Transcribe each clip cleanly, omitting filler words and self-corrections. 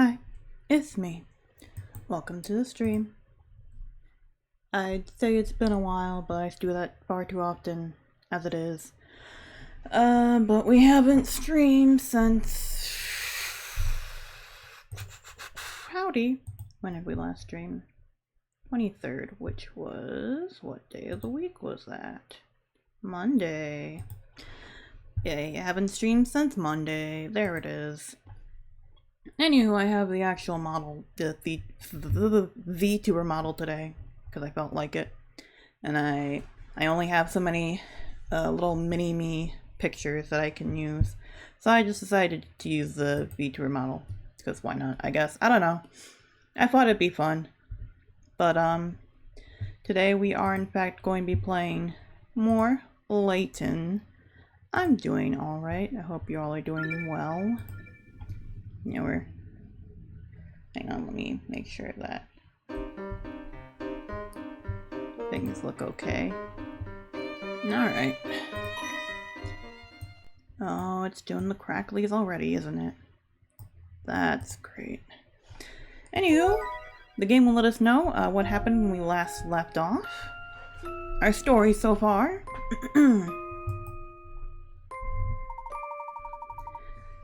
Hi, it's me. Welcome to the stream. I'd say it's been a while, but I do that far too often, as it is. But we haven't streamed since... Howdy. When have we last streamed? 23rd, which was... What day of the week was that? Monday. Yay, I haven't streamed since Monday. There it is. Anywho, I have the actual model, the VTuber model today, because I felt like it. And I only have so many little mini-me pictures that I can use. So I just decided to use the VTuber model, because why not, I guess. I don't know. I thought it'd be fun. But, today we are in fact going to be playing more Layton. I'm doing alright. I hope you all are doing well. Yeah, hang on, let me make sure that things look okay. Alright. Oh, it's doing the cracklies already, isn't it? That's great. Anywho, the game will let us know what happened when we last left off. Our story so far.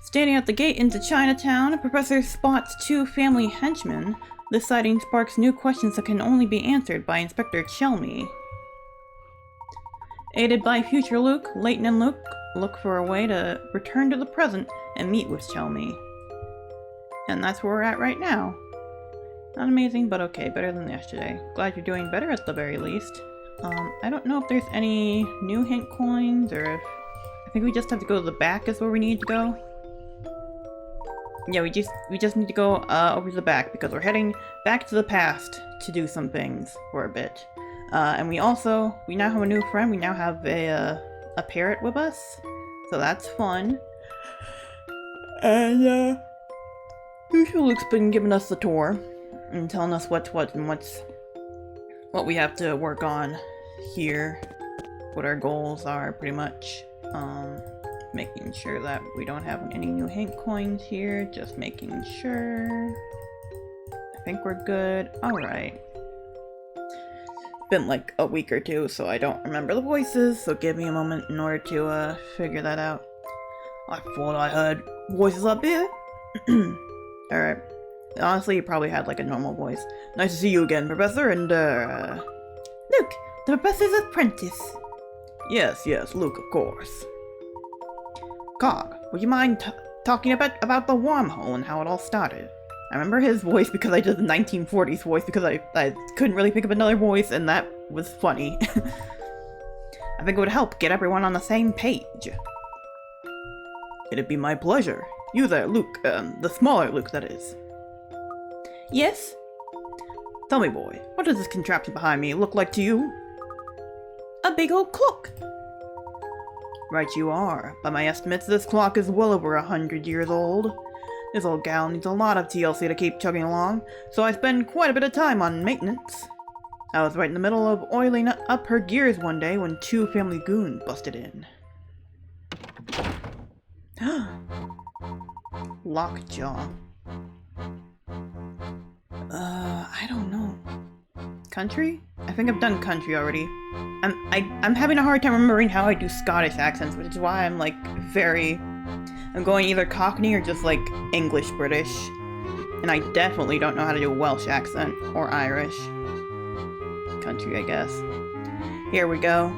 Standing at the gate into Chinatown, a professor spots two family henchmen. This sighting sparks new questions that can only be answered by Inspector Chelmy. Aided by future Luke, Layton and Luke look for a way to return to the present and meet with Chelmy. And that's where we're at right now. Not amazing, but okay, better than yesterday. Glad you're doing better at the very least. I don't know if there's any new hint coins, or if... I think we just have to go to the back is where we need to go. Yeah, we just need to go over to the back because we're heading back to the past to do some things for a bit. And we now have a new friend. We now have a parrot with us, so that's fun. And usually Luke's been giving us the tour and telling us what's what and what we have to work on here, what our goals are, pretty much. Making sure that we don't have any new hint coins here, just making sure. I think we're good. Alright. Been like a week or two, so I don't remember the voices, so give me a moment in order to figure that out. I thought I heard voices up here. Alright. Honestly, you probably had like a normal voice. Nice to see you again, Professor, and Luke, the Professor's apprentice. Yes, Luke, of course. Cog, would you mind talking about the wormhole and how it all started? I remember his voice because I did the 1940s voice because I couldn't really think of another voice, and that was funny. I think it would help get everyone on the same page. It'd be my pleasure. You there, Luke, the smaller Luke, that is. Yes? Tell me, boy, what does this contraption behind me look like to you? A big old clock. Right you are. By my estimates, this clock is well over 100 years old. This old gal needs a lot of TLC to keep chugging along, so I spend quite a bit of time on maintenance. I was right in the middle of oiling up her gears one day when two family goons busted in. Lockjaw. I don't know. Country? I think I've done country already. I'm having a hard time remembering how I do Scottish accents, which is why I'm like I'm going either Cockney or just like English British. And I definitely don't know how to do a Welsh accent or Irish. Country, I guess. Here we go.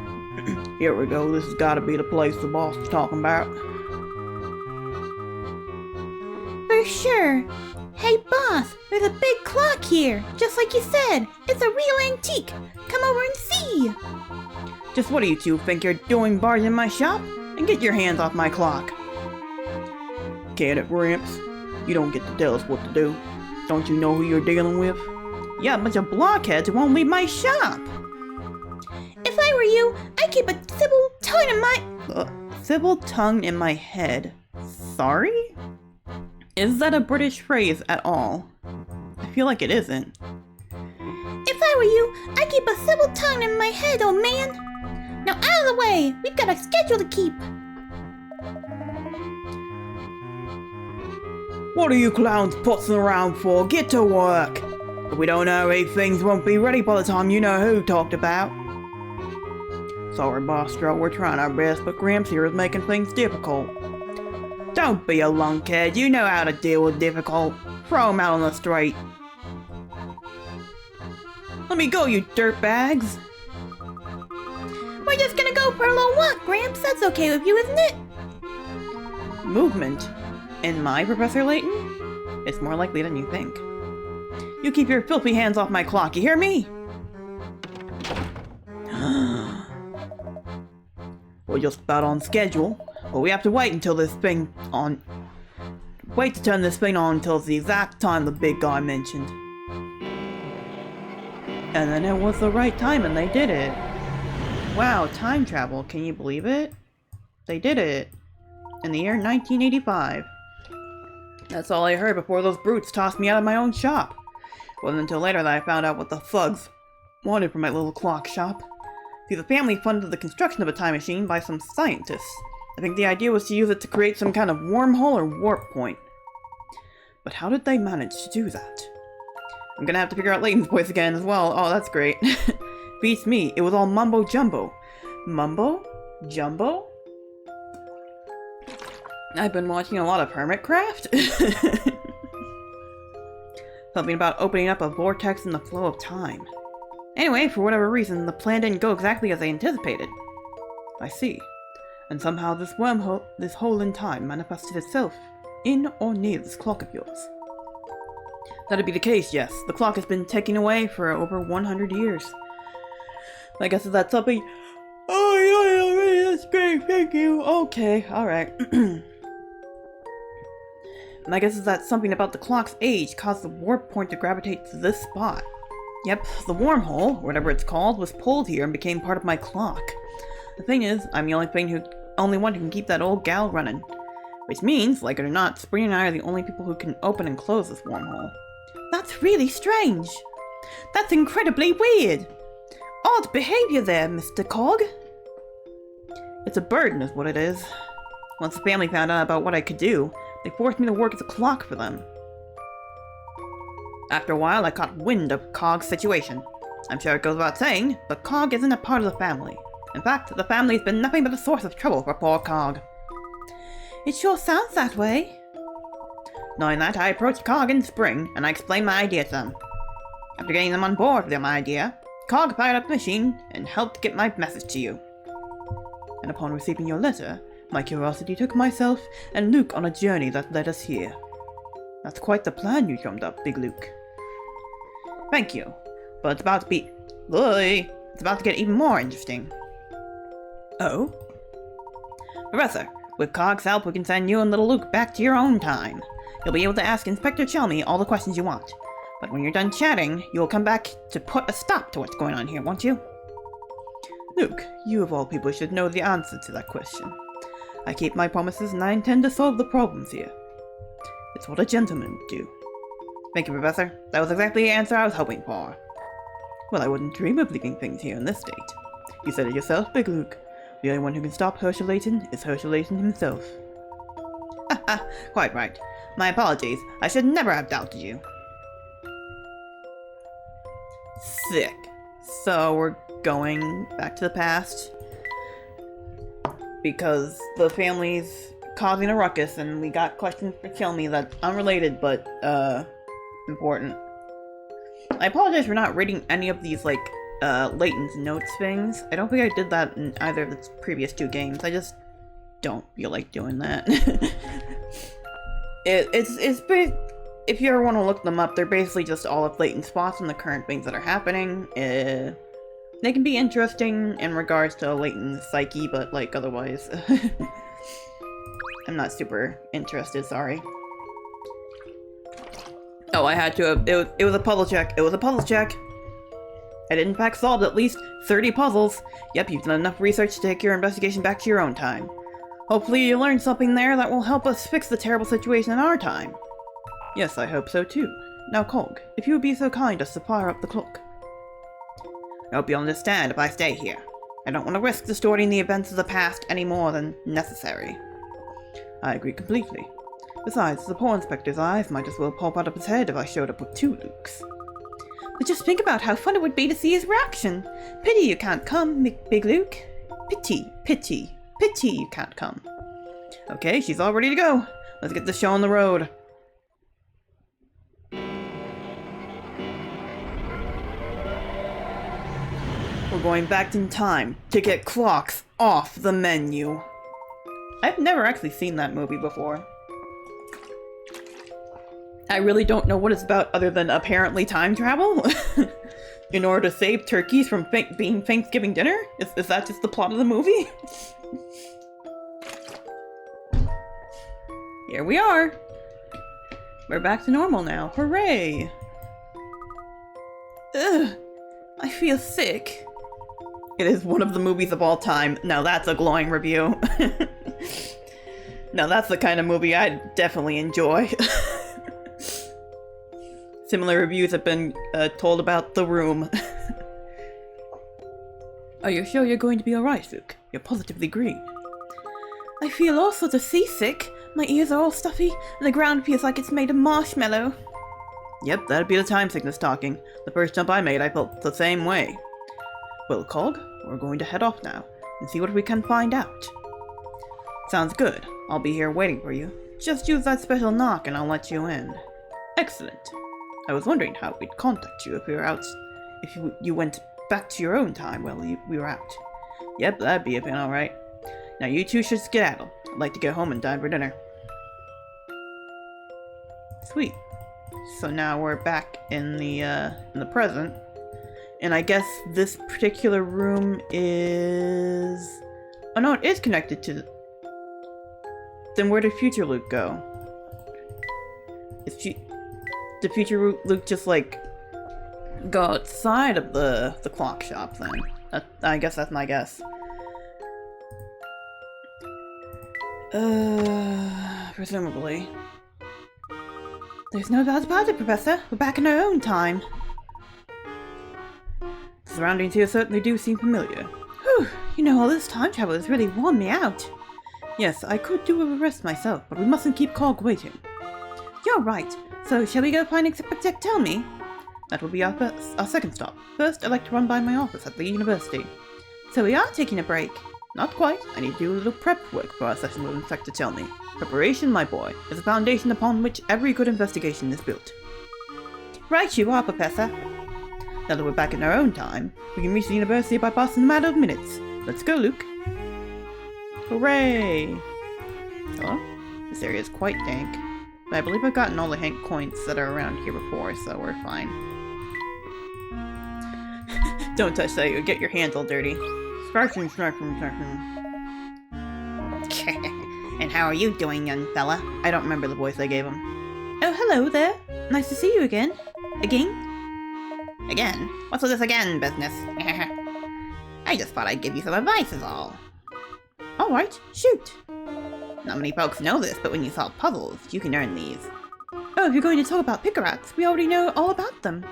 Here we go. This has got to be the place the boss is talking about. For sure. Hey boss, there's a big clock here, just like you said. It's a real antique. Come over and see. Just what do you two think you're doing barging my shop? And get your hands off my clock. Can it, Gramps? You don't get to tell us what to do. Don't you know who you're dealing with? Yeah, a bunch of blockheads who won't leave my shop. If I were you, I'd keep a civil tongue in my... Civil tongue in my head? Sorry? Is that a British phrase at all? I feel like it isn't. If I were you, I'd keep a civil tongue in my head, old man. Now out of the way, we've got a schedule to keep. What are you clowns putzing around for? Get to work! If we don't hurry, things won't be ready by the time you know who talked about. Sorry, Bostro, we're trying our best, but Gramps here is making things difficult. Don't be a lunkhead, you know how to deal with difficult. Throw him out on the street. Let me go, you dirtbags! We're just gonna go for a little walk, Gramps. That's okay with you, isn't it? Movement? In my Professor Layton? It's more likely than you think. You keep your filthy hands off my clock, you hear me? We're just about on schedule, but we have to wait until this thing on... Wait to turn this thing on until it's the exact time the big guy mentioned. And then it was the right time and they did it. Wow, time travel, can you believe it? They did it. In the year 1985. That's all I heard before those brutes tossed me out of my own shop. It wasn't until later that I found out what the thugs wanted from my little clock shop. See, the family funded the construction of a time machine by some scientists. I think the idea was to use it to create some kind of wormhole or warp point. But how did they manage to do that? I'm gonna have to figure out Layton's voice again as well. Oh, that's great. Beats me, it was all mumbo jumbo. Mumbo? Jumbo? I've been watching a lot of Hermitcraft. Something about opening up a vortex in the flow of time. Anyway, for whatever reason, the plan didn't go exactly as I anticipated. I see. And somehow this wormhole, this hole in time manifested itself in or near this clock of yours. That'd be the case, yes. The clock has been taken away for over 100 years. I guess that's something... Oh, yeah, that's great, thank you. Okay, alright. I guess that's something about the clock's age caused the warp point to gravitate to this spot. Yep, the wormhole, whatever it's called, was pulled here and became part of my clock. The thing is, I'm the only one who can keep that old gal running. Which means, like it or not, Spring and I are the only people who can open and close this wormhole. That's really strange. That's incredibly weird. Odd behavior there, Mr. Cog. It's a burden is what it is. Once the family found out about what I could do, they forced me to work as a clock for them. After a while, I caught wind of Cog's situation. I'm sure it goes without saying, but Cog isn't a part of the family. In fact, the family's been nothing but a source of trouble for poor Cog. It sure sounds that way. Knowing that, I approached Cog in spring, and I explained my idea to them. After getting them on board with my idea, Cog fired up the machine and helped get my message to you. And upon receiving your letter, my curiosity took myself and Luke on a journey that led us here. That's quite the plan you drummed up, Big Luke. Thank you, but it's about to get even more interesting. Oh? Professor, with Cog's help we can send you and little Luke back to your own time. You'll be able to ask Inspector Chelmy all the questions you want. But when you're done chatting, you'll come back to put a stop to what's going on here, won't you? Luke, you of all people should know the answer to that question. I keep my promises and I intend to solve the problems here. It's what a gentleman would do. Thank you, Professor. That was exactly the answer I was hoping for. Well, I wouldn't dream of leaving things here in this state. You said it yourself, Big Luke. The only one who can stop Herschel Layton is Herschel Layton himself. Haha, quite right. My apologies. I should never have doubted you. Sick. So we're going back to the past because the family's causing a ruckus and we got questions for Chelmy that's unrelated but important. I apologize for not reading any of these Layton's notes things. I don't think I did that in either of the previous two games. I just don't feel like doing that. It's if you ever want to look them up, they're basically just all of Layton's thoughts on the current things that are happening. They can be interesting in regards to Layton's psyche, but otherwise, I'm not super interested, sorry. Oh, I had to it was a puzzle check. It was a puzzle check. I did in fact solve at least 30 puzzles. Yep, you've done enough research to take your investigation back to your own time. Hopefully you learned something there that will help us fix the terrible situation in our time. Yes, I hope so too. Now Cog, if you would be so kind as to fire up the clock. I hope you'll understand if I stay here. I don't want to risk distorting the events of the past any more than necessary. I agree completely. Besides, the poor inspector's eyes might as well pop out of his head if I showed up with 2 Lukes. But just think about how fun it would be to see his reaction. Pity you can't come, Big Luke. Pity you can't come. Okay, she's all ready to go. Let's get this show on the road. We're going back in time to get clocks off the menu. I've never actually seen that movie before. I really don't know what it's about other than apparently time travel in order to save turkeys from being Thanksgiving dinner? Is that just the plot of the movie? Here we are. We're back to normal now. Hooray! Ugh, I feel sick. It is one of the movies of all time. Now that's a glowing review. Now that's the kind of movie I'd definitely enjoy. Similar reviews have been told about The Room. Are you sure you're going to be alright, Luke? You're positively green. I feel all sorts of seasick. My ears are all stuffy, and the ground feels like it's made of marshmallow. Yep, that'd be the time sickness talking. The first jump I made, I felt the same way. Well, Cog, we're going to head off now, and see what we can find out. Sounds good. I'll be here waiting for you. Just use that special knock and I'll let you in. Excellent. I was wondering how we'd contact you if we were out. If you went back to your own time while we were out. Yep, that'd be a bit alright. Now you two should skedaddle. I'd like to get home and dine for dinner. Sweet. So now we're back in the present. And I guess this particular room is... Oh no, it is connected to... Then where did future Luke go? Did future Luke just, like, go outside of the clock shop then? I guess that's my guess. Presumably. There's no doubt about it, Professor. We're back in our own time. The surroundings here certainly do seem familiar. Whew, you know, all this time travel has really worn me out. Yes, I could do with a rest myself, but we mustn't keep Cog waiting. You're right. So, shall we go find Inspector Tell Me? That will be our second stop. First, I'd like to run by my office at the university. So we are taking a break. Not quite. I need to do a little prep work for our session with Inspector Tell Me. Preparation, my boy, is the foundation upon which every good investigation is built. Right you are, Professor. Now that we're back in our own time, we can reach the university by bus in a matter of minutes. Let's go, Luke. Hooray! Hello? This area is quite dank. But I believe I've gotten all the Hank coins that are around here before, so we're fine. Don't touch that, you'll get your hands all dirty. Sparking. And how are you doing, young fella? I don't remember the voice I gave him. Oh, hello there. Nice to see you again. Again? Again? What's with this again business? I just thought I'd give you some advice is all. Alright, shoot. Not many folks know this, but when you solve puzzles, you can earn these. Oh, if you're going to talk about pick-a-rats, we already know all about them.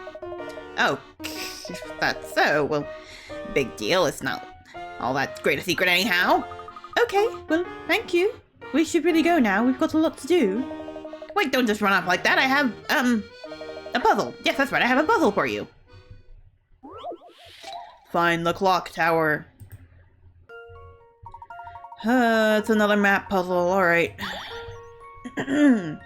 Oh, if that's so, well, big deal. It's not all that great a secret anyhow. Okay, well, thank you. We should really go now. We've got a lot to do. Wait, don't just run off like that. I have, a puzzle. Yes, that's right. I have a puzzle for you. Find the clock tower. It's another map puzzle, alright. To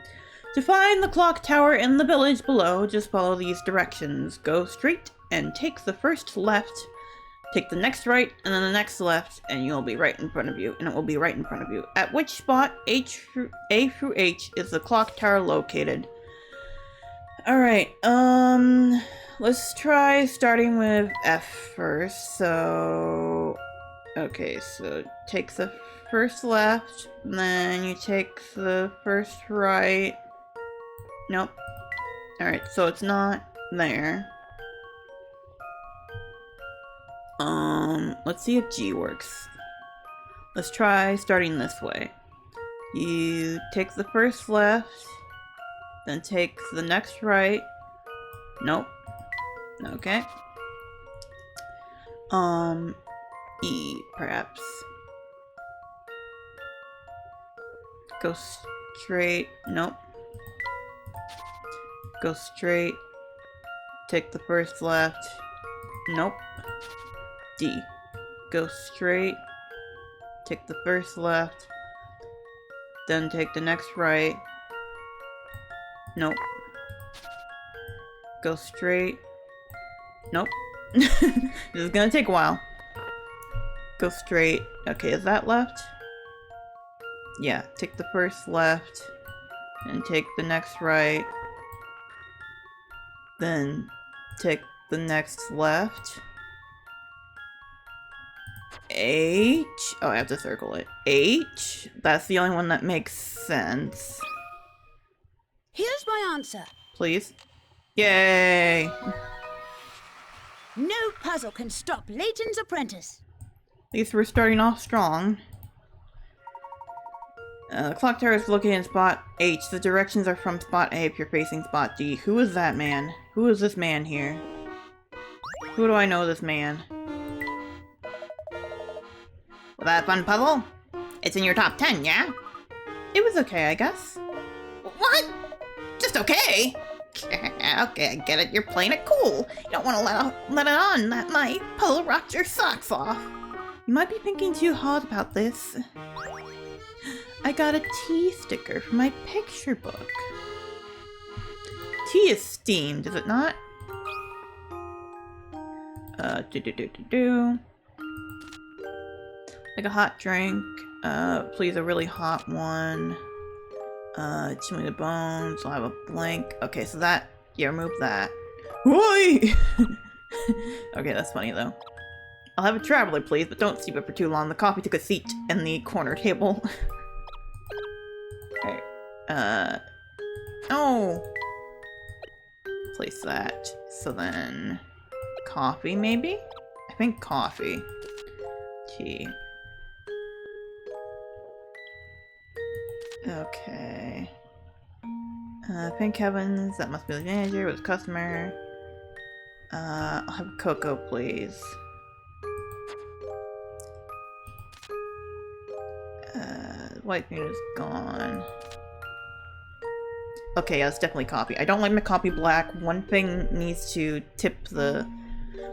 find the clock tower in the village below, just follow these directions. Go straight and take the first left, take the next right, and then the next left, and you'll be right in front of you, and it will be right in front of you. At which spot A through H is the clock tower located. Alright, let's try starting with F first, so... Okay, so take the first left, then you take the first right. Nope. Alright, so it's not there. Let's see if G works. Let's try starting this way. You take the first left, then take the next right. Nope. Okay. E, perhaps. Go straight. Nope. Go straight. Take the first left. Nope. D. Go straight. Take the first left. Then take the next right. Nope. Go straight. Nope. This is gonna take a while. Go straight. Okay, is that left? Yeah, take the first left. And take the next right. Then take the next left. H. Oh, I have to circle it. H. That's the only one that makes sense. Here's my answer. Please. Yay! No puzzle can stop Layton's apprentice. At least we're starting off strong. The clock tower is located in spot H. The directions are from spot A if you're facing spot D. Who is that man? Who is this man here? Who do I know this man? Was that a fun puzzle? It's in your top 10, yeah? It was okay, I guess. What? Just okay? Okay, I get it. You're playing it cool. You don't want to let it on that my puzzle rocked your socks off. You might be thinking too hard about this. I got a T sticker for my picture book. Tea is steamed, is it not? Like a hot drink. Please, a really hot one. Chew me the bones. I'll have a blank. Okay, so that. Yeah, remove that. Oi! Okay, that's funny though. I'll have a traveler, please, but don't steep it for too long. The coffee took a seat in the corner table. Okay. Oh! Place that. So then... coffee, maybe? I think coffee. Tea. Okay. Pink Heavens, that must be the manager with customer. I'll have cocoa, please. White bean is gone. Okay, yeah, it's definitely coffee. I don't like my coffee black. One thing needs to tip the...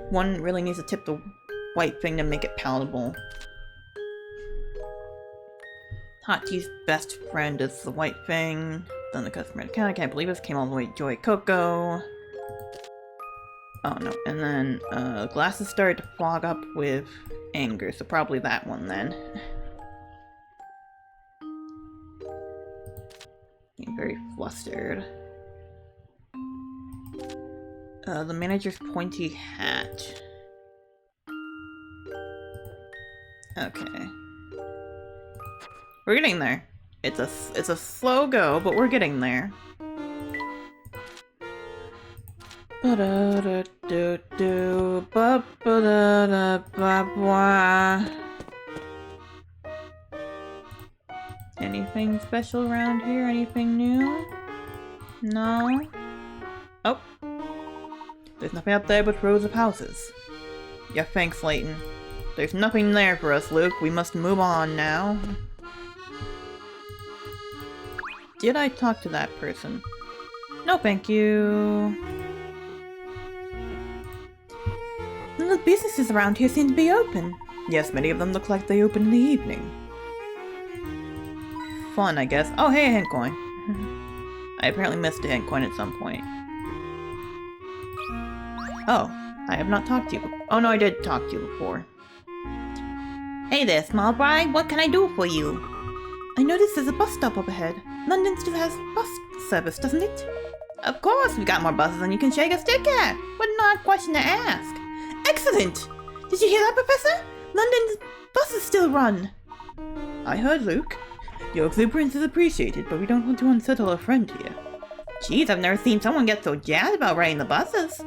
One really needs to tip the white thing to make it palatable. Hot tea's best friend is the white thing. Then the customer account. I can't believe this came all the way to Joy Cocoa. Oh no, and then glasses started to fog up with anger, so probably that one then. Being very flustered. The manager's pointy hat. Okay. We're getting there. It's a slow go, but we're getting there. Ba-da-da-do-do, ba-ba-da-da-ba-bwa. Anything special around here? Anything new? No? Oh. There's nothing up there but rows of houses. Yeah, thanks, Layton. There's nothing there for us, Luke. We must move on now. Did I talk to that person? No, thank you. None of the businesses around here seem to be open. Yes, many of them look like they open in the evening. Fun, I guess. Oh, hey, a hint coin. I apparently missed a hint coin at some point. Oh, I have not talked to you. Oh no, I did talk to you before. Hey there, small fry. What can I do for you? I noticed there's a bus stop up ahead. London still has bus service, doesn't it? Of course, we got more buses than you can shake a stick at. What an odd question to ask. Excellent! Did you hear that, Professor? London's buses still run. I heard, Luke. Your exuberance is appreciated, but we don't want to unsettle a friend here. Geez, I've never seen someone get so jazzed about riding the buses.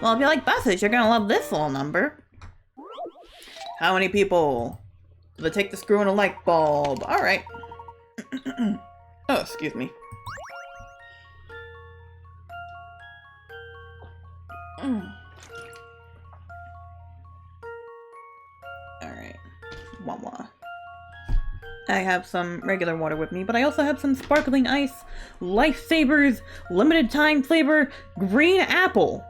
Well, if you like buses, you're gonna love this little number. How many people? Do they take the screw in a light bulb? Alright. Oh, excuse me. Alright. One more. I have some regular water with me, but I also have some sparkling ice, Lifesavers, limited time flavor, green apple.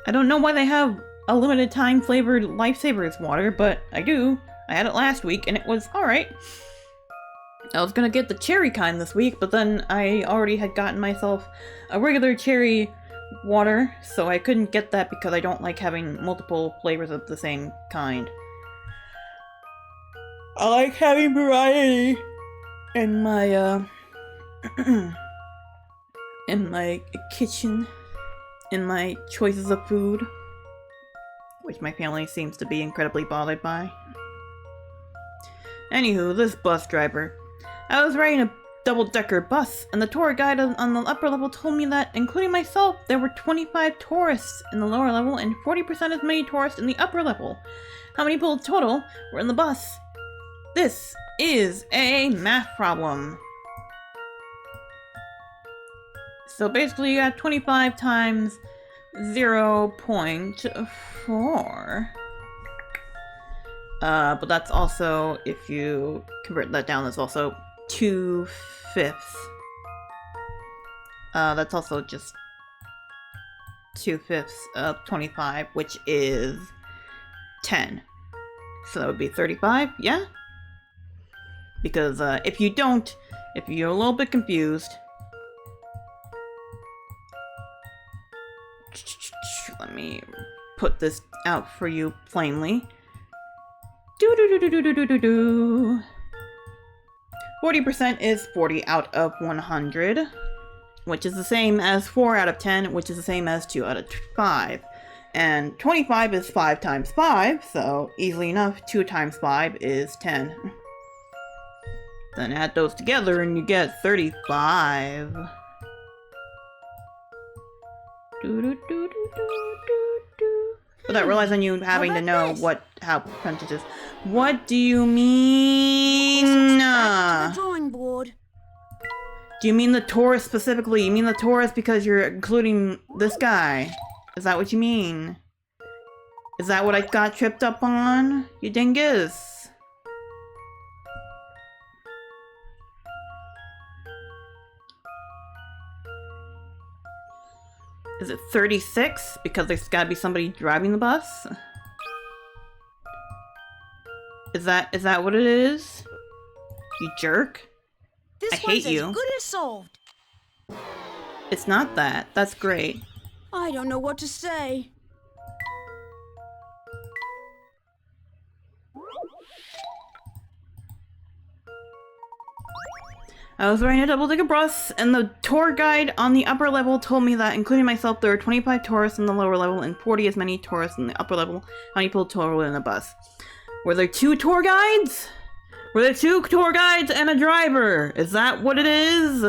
I don't know why they have a limited time flavored Lifesavers water, but I do. I had it last week and it was alright. I was gonna get the cherry kind this week, but then I already had gotten myself a regular cherry water, so I couldn't get that because I don't like having multiple flavors of the same kind. I like having variety in my, in my kitchen, in my choices of food, which my family seems to be incredibly bothered by. Anywho, this bus driver. I was riding a double-decker bus, and the tour guide on the upper level told me that, including myself, there were 25 tourists in the lower level and 40% as many tourists in the upper level. How many people total were in the bus? This is a math problem. So basically you got 25 times 0.4. But that's also, if you convert that down, that's also 2/5. That's also just 2/5 of 25, which is 10. So that would be 35, yeah? Because if you're a little bit confused, let me put this out for you plainly. 40% is 40 out of 100, which is the same as 4 out of 10, which is the same as 2 out of 5. And 25 is 5 times 5, so easily enough, 2 times 5 is 10. Then add those together and you get 35. Without realizing you having to know how percentages. What do you mean? Back to the drawing board. Do you mean the tourist specifically? You mean the tourist because you're including this guy? Is that what you mean? Is that what I got tripped up on? You dingus. Is it 36? Because there's gotta be somebody driving the bus? Is that what it is? You jerk? This I hate one's you. as good as solved. It's not that. That's great. I don't know what to say. I was riding a double-decker bus, and the tour guide on the upper level told me that, including myself, there were 25 tourists in the lower level and 40 as many tourists in the upper level. How many people total in the bus? Were there 2 tour guides? Were there 2 tour guides and a driver? Is that what it is?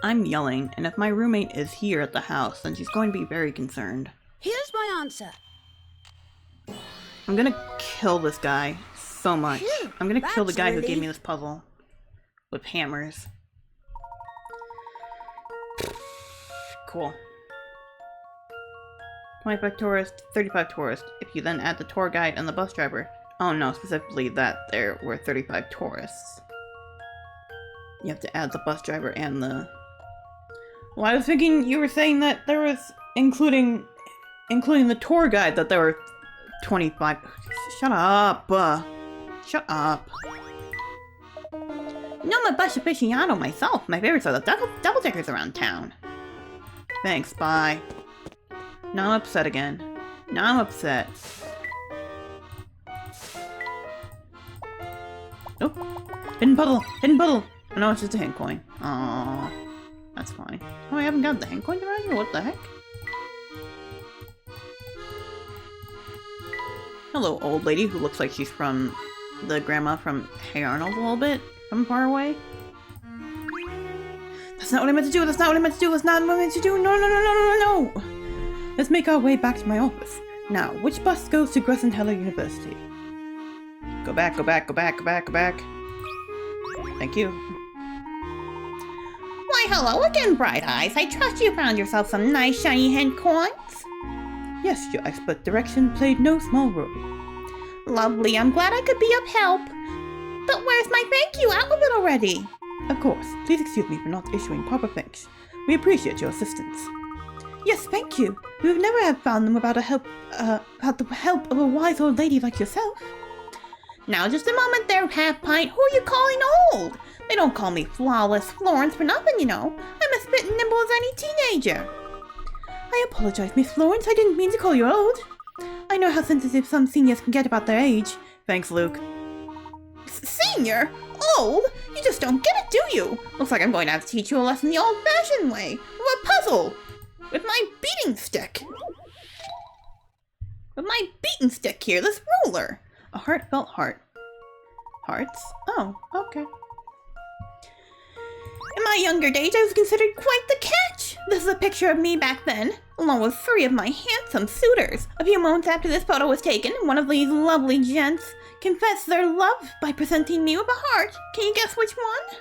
I'm yelling, and if my roommate is here at the house, then she's going to be very concerned. Here's my answer. I'm gonna kill this guy so much. Phew, I'm gonna kill the that's guy a who gave relief. me this puzzle with hammers. Cool. 25 tourists, 35 tourists. If you then add the tour guide and the bus driver. Oh no, specifically that there were 35 tourists. You have to add the bus driver and the... Well, I was thinking you were saying that there was, including the tour guide, that there were 25... Shut up! Shut up. No, I'm a bus aficionado myself. My favorites are the double-deckers around town. Thanks, bye. Now I'm upset again. Now I'm upset. Nope. Hidden puddle! Hidden puddle! Oh, no, it's just a hand coin. Aww. That's fine. Oh, I haven't got the hand coins around here? What the heck? Hello, old lady who looks like she's from the grandma from Hey Arnold a little bit from far away. That's not what I meant to do! That's not what I meant to do! That's not what I meant to do! No, no, no, no, no, no, no! Let's make our way back to my office. Now, which bus goes to Gressenteller University? Go back, go back, go back, go back, go back. Thank you. Why, hello again, Bright Eyes. I trust you found yourself some nice shiny hand coins. Yes, your expert direction played no small role. Lovely, I'm glad I could be of help. But where's my thank you? Out of it already. Of course, please excuse me for not issuing proper thanks. We appreciate your assistance. Yes, thank you. We would never have found them without the help of a wise old lady like yourself. Now just a moment there, Half-Pint. Who are you calling old? They don't call me Flawless Florence for nothing, you know. I'm as fit and nimble as any teenager. I apologize, Miss Florence. I didn't mean to call you old. I know how sensitive some seniors can get about their age. Thanks, Luke. Senior? Old? You just don't get it, do you? Looks like I'm going to have to teach you a lesson the old-fashioned way. With a puzzle. With my beating stick. With my beating stick here, this ruler. A heartfelt heart. Hearts? Oh, okay. In my younger days, I was considered quite the catch. This is a picture of me back then, along with 3 of my handsome suitors. A few moments after this photo was taken, one of these lovely gents confessed their love by presenting me with a heart. Can you guess which one?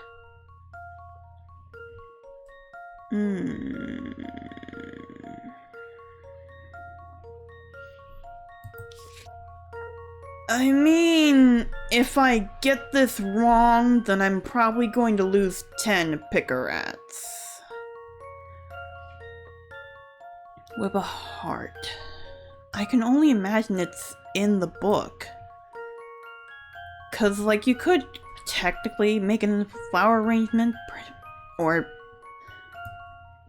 I mean, if I get this wrong, then I'm probably going to lose 10 picker-rats. With a heart. I can only imagine it's in the book. 'Cause, like, you could technically make a flower arrangement, or...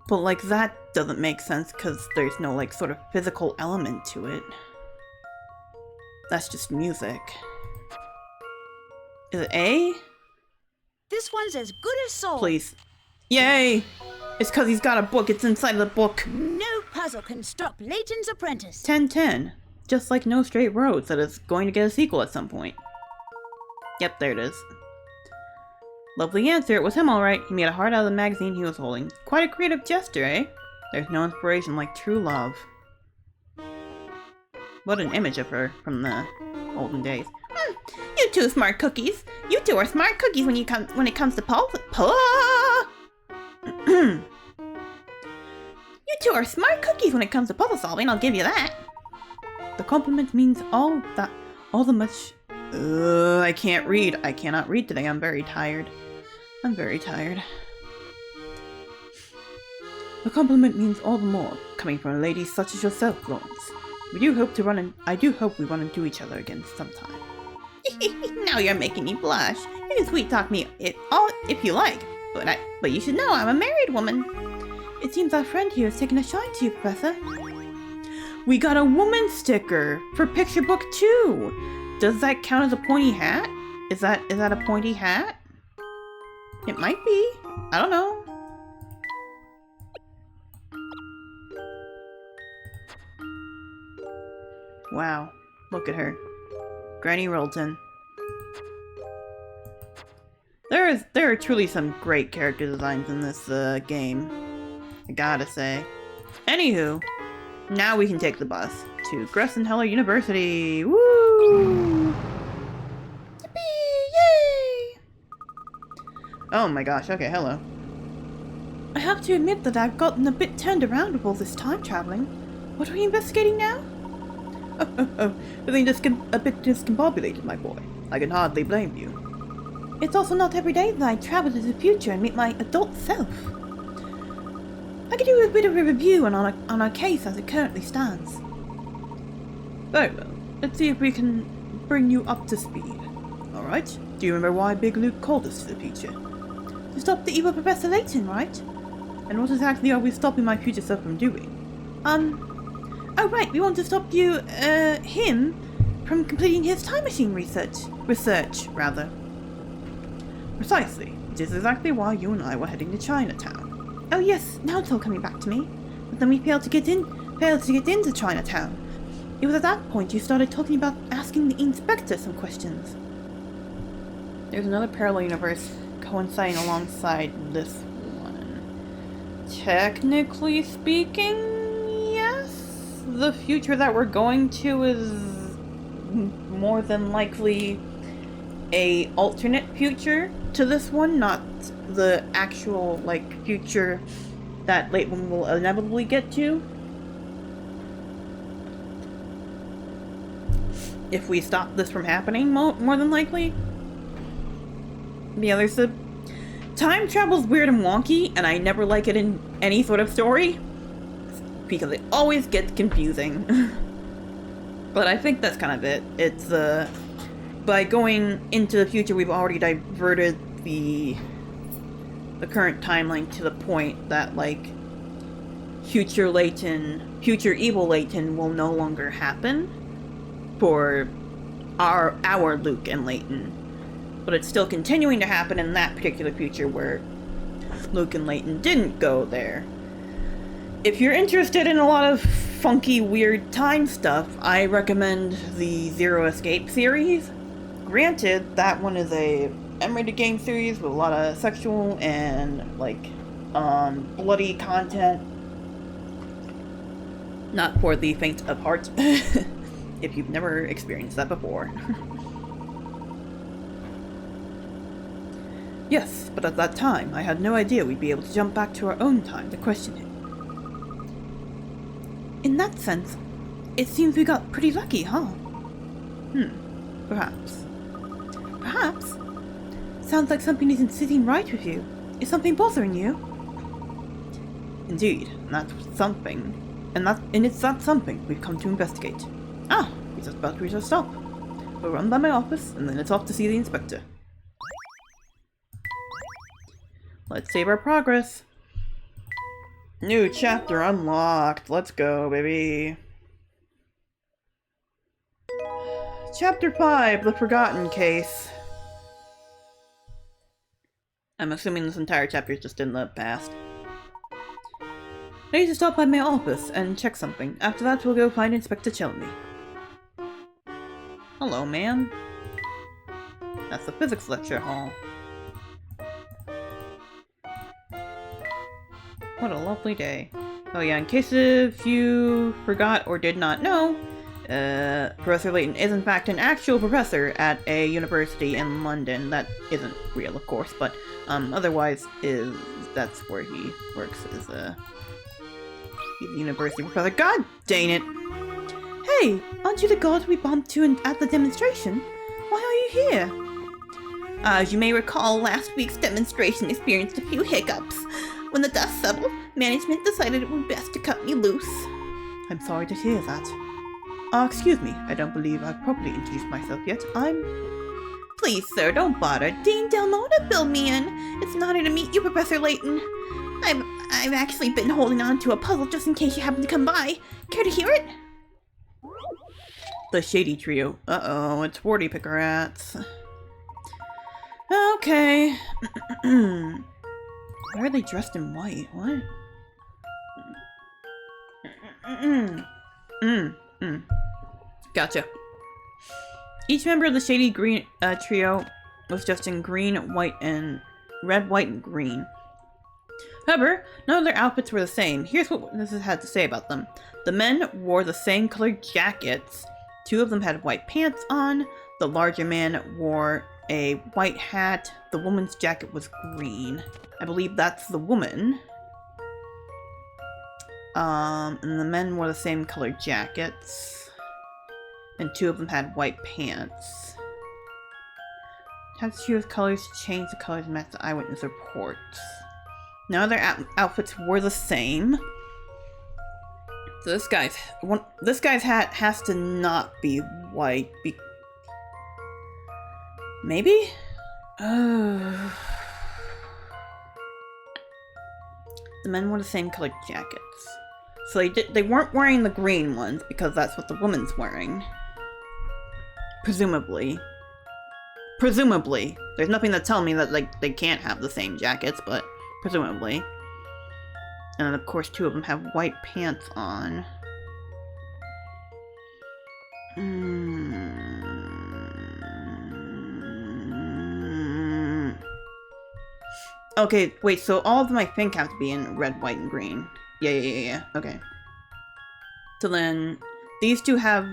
But, like, that doesn't make sense because there's no, like, sort of physical element to it. That's just music. Is it A? This one's as good as sold. Please. Yay! It's because he's got a book. It's inside the book. No puzzle can stop Layton's apprentice. 10-10. Just like No Straight Roads that is going to get a sequel at some point. Yep, there it is. Lovely answer. It was him alright. He made a heart out of the magazine he was holding. Quite a creative gesture, eh? There's no inspiration like true love. What an image of her from the olden days. You two smart cookies. You two are smart cookies when it comes to You two are smart cookies when it comes to puzzle solving, I'll give you that. The compliment means all the much... I can't read. I cannot read today. I'm very tired. I'm very tired. The compliment means all the more, coming from a lady such as yourself, Florence. I do hope we run into each other again sometime. Now you're making me blush. You can sweet talk me if you like, but you should know I'm a married woman. It seems our friend here is taking a shine to you, Professor. We got a woman sticker for picture book 2. Does that count as a pointy hat? Is that a pointy hat? It might be. I don't know. Wow, look at her. Granny Rolton. There are truly some great character designs in this game. I gotta say. Anywho, now we can take the bus to Gressenheller University. Woo! Yippee! Yay! Oh my gosh, okay, hello. I have to admit that I've gotten a bit turned around with all this time traveling. What are we investigating now? Feeling a bit discombobulated, my boy. I can hardly blame you. It's also not every day that I travel to the future and meet my adult self. I can do a bit of a review on our case as it currently stands. Very well. Let's see if we can bring you up to speed. Alright, do you remember why Big Luke called us to the future? To stop the evil Professor Layton, right? And what exactly are we stopping my future self from doing? Oh right, we want to stop him from completing his time machine research, rather. Precisely. Which is exactly why you and I were heading to Chinatown. Oh yes, now it's all coming back to me. But then we failed to get into Chinatown. It was at that point you started talking about asking the inspector some questions. There's another parallel universe coinciding alongside this one. Technically speaking, yes. The future that we're going to is more than likely a alternate future to this one, not the actual, like, future that Layton will inevitably get to. if we stop this from happening, more than likely. Yeah, there's time travel's weird and wonky, and I never like it in any sort of story because it always gets confusing. But I think that's kind of it. It's by going into the future, we've already diverted the current timeline to the point that, like, future evil Layton will no longer happen for our Luke and Layton. But it's still continuing to happen in that particular future where Luke and Layton didn't go there. If you're interested in a lot of funky, weird time stuff, I recommend the Zero Escape series. Granted, that one is a M-rated game series with a lot of sexual and, like, bloody content. Not for the faint of heart, if you've never experienced that before. Yes, but at that time, I had no idea we'd be able to jump back to our own time to question it. In that sense, it seems we got pretty lucky, huh? Perhaps. Perhaps? Sounds like something isn't sitting right with you. Is something bothering you? Indeed, and that's something. And it's that something we've come to investigate. Ah, we're just about to reach our stop. We'll run by my office, and then it's off to see the inspector. Let's save our progress. New chapter unlocked. Let's go, baby. Chapter 5, The Forgotten Case. I'm assuming this entire chapter is just in the past. I need to stop by my office and check something. After that, we'll go find Inspector Chelmy. Hello, ma'am. That's the physics lecture hall. What a lovely day. Oh yeah, in case if you forgot or did not know, Professor Layton is in fact an actual professor at a university in London. That isn't real, of course, but otherwise that's where he works, he's a university professor. God dang it! Hey, aren't you the god we bumped into at the demonstration? Why are you here? As you may recall, last week's demonstration experienced a few hiccups. When the dust settled, management decided it would be best to cut me loose. I'm sorry to hear that. Excuse me, I don't believe I've properly introduced myself yet. Please, sir, don't bother. Dean Del Mona filled me in. It's an honor to meet you, Professor Layton. I've actually been holding on to a puzzle just in case you happen to come by. Care to hear it? The Shady Trio. Uh-oh, it's Warty Picker Rats. Okay. Why are they dressed in white? What? Gotcha. Each member of the Shady Green Trio was dressed in green, white, and red, white, and green. However, none of their outfits were the same. Here's what this had to say about them. The men wore the same colored jackets. 2 of them had white pants on. The larger man wore a white hat. The woman's jacket was green. I believe that's the woman. And the men wore the same colored jackets. And 2 of them had white pants. Had to choose colors to change the colors match the eyewitness reports. None of their outfits were the same. So this guy's hat has to not be white. Maybe? The men wore the same colored jackets. So they weren't wearing the green ones because that's what the woman's wearing. Presumably. Presumably. There's nothing to tell me that they can't have the same jackets, but presumably. And then of course 2 of them have white pants on. Okay, wait, so all of them I think have to be in red, white, and green. Yeah, okay. So then, these 2 have...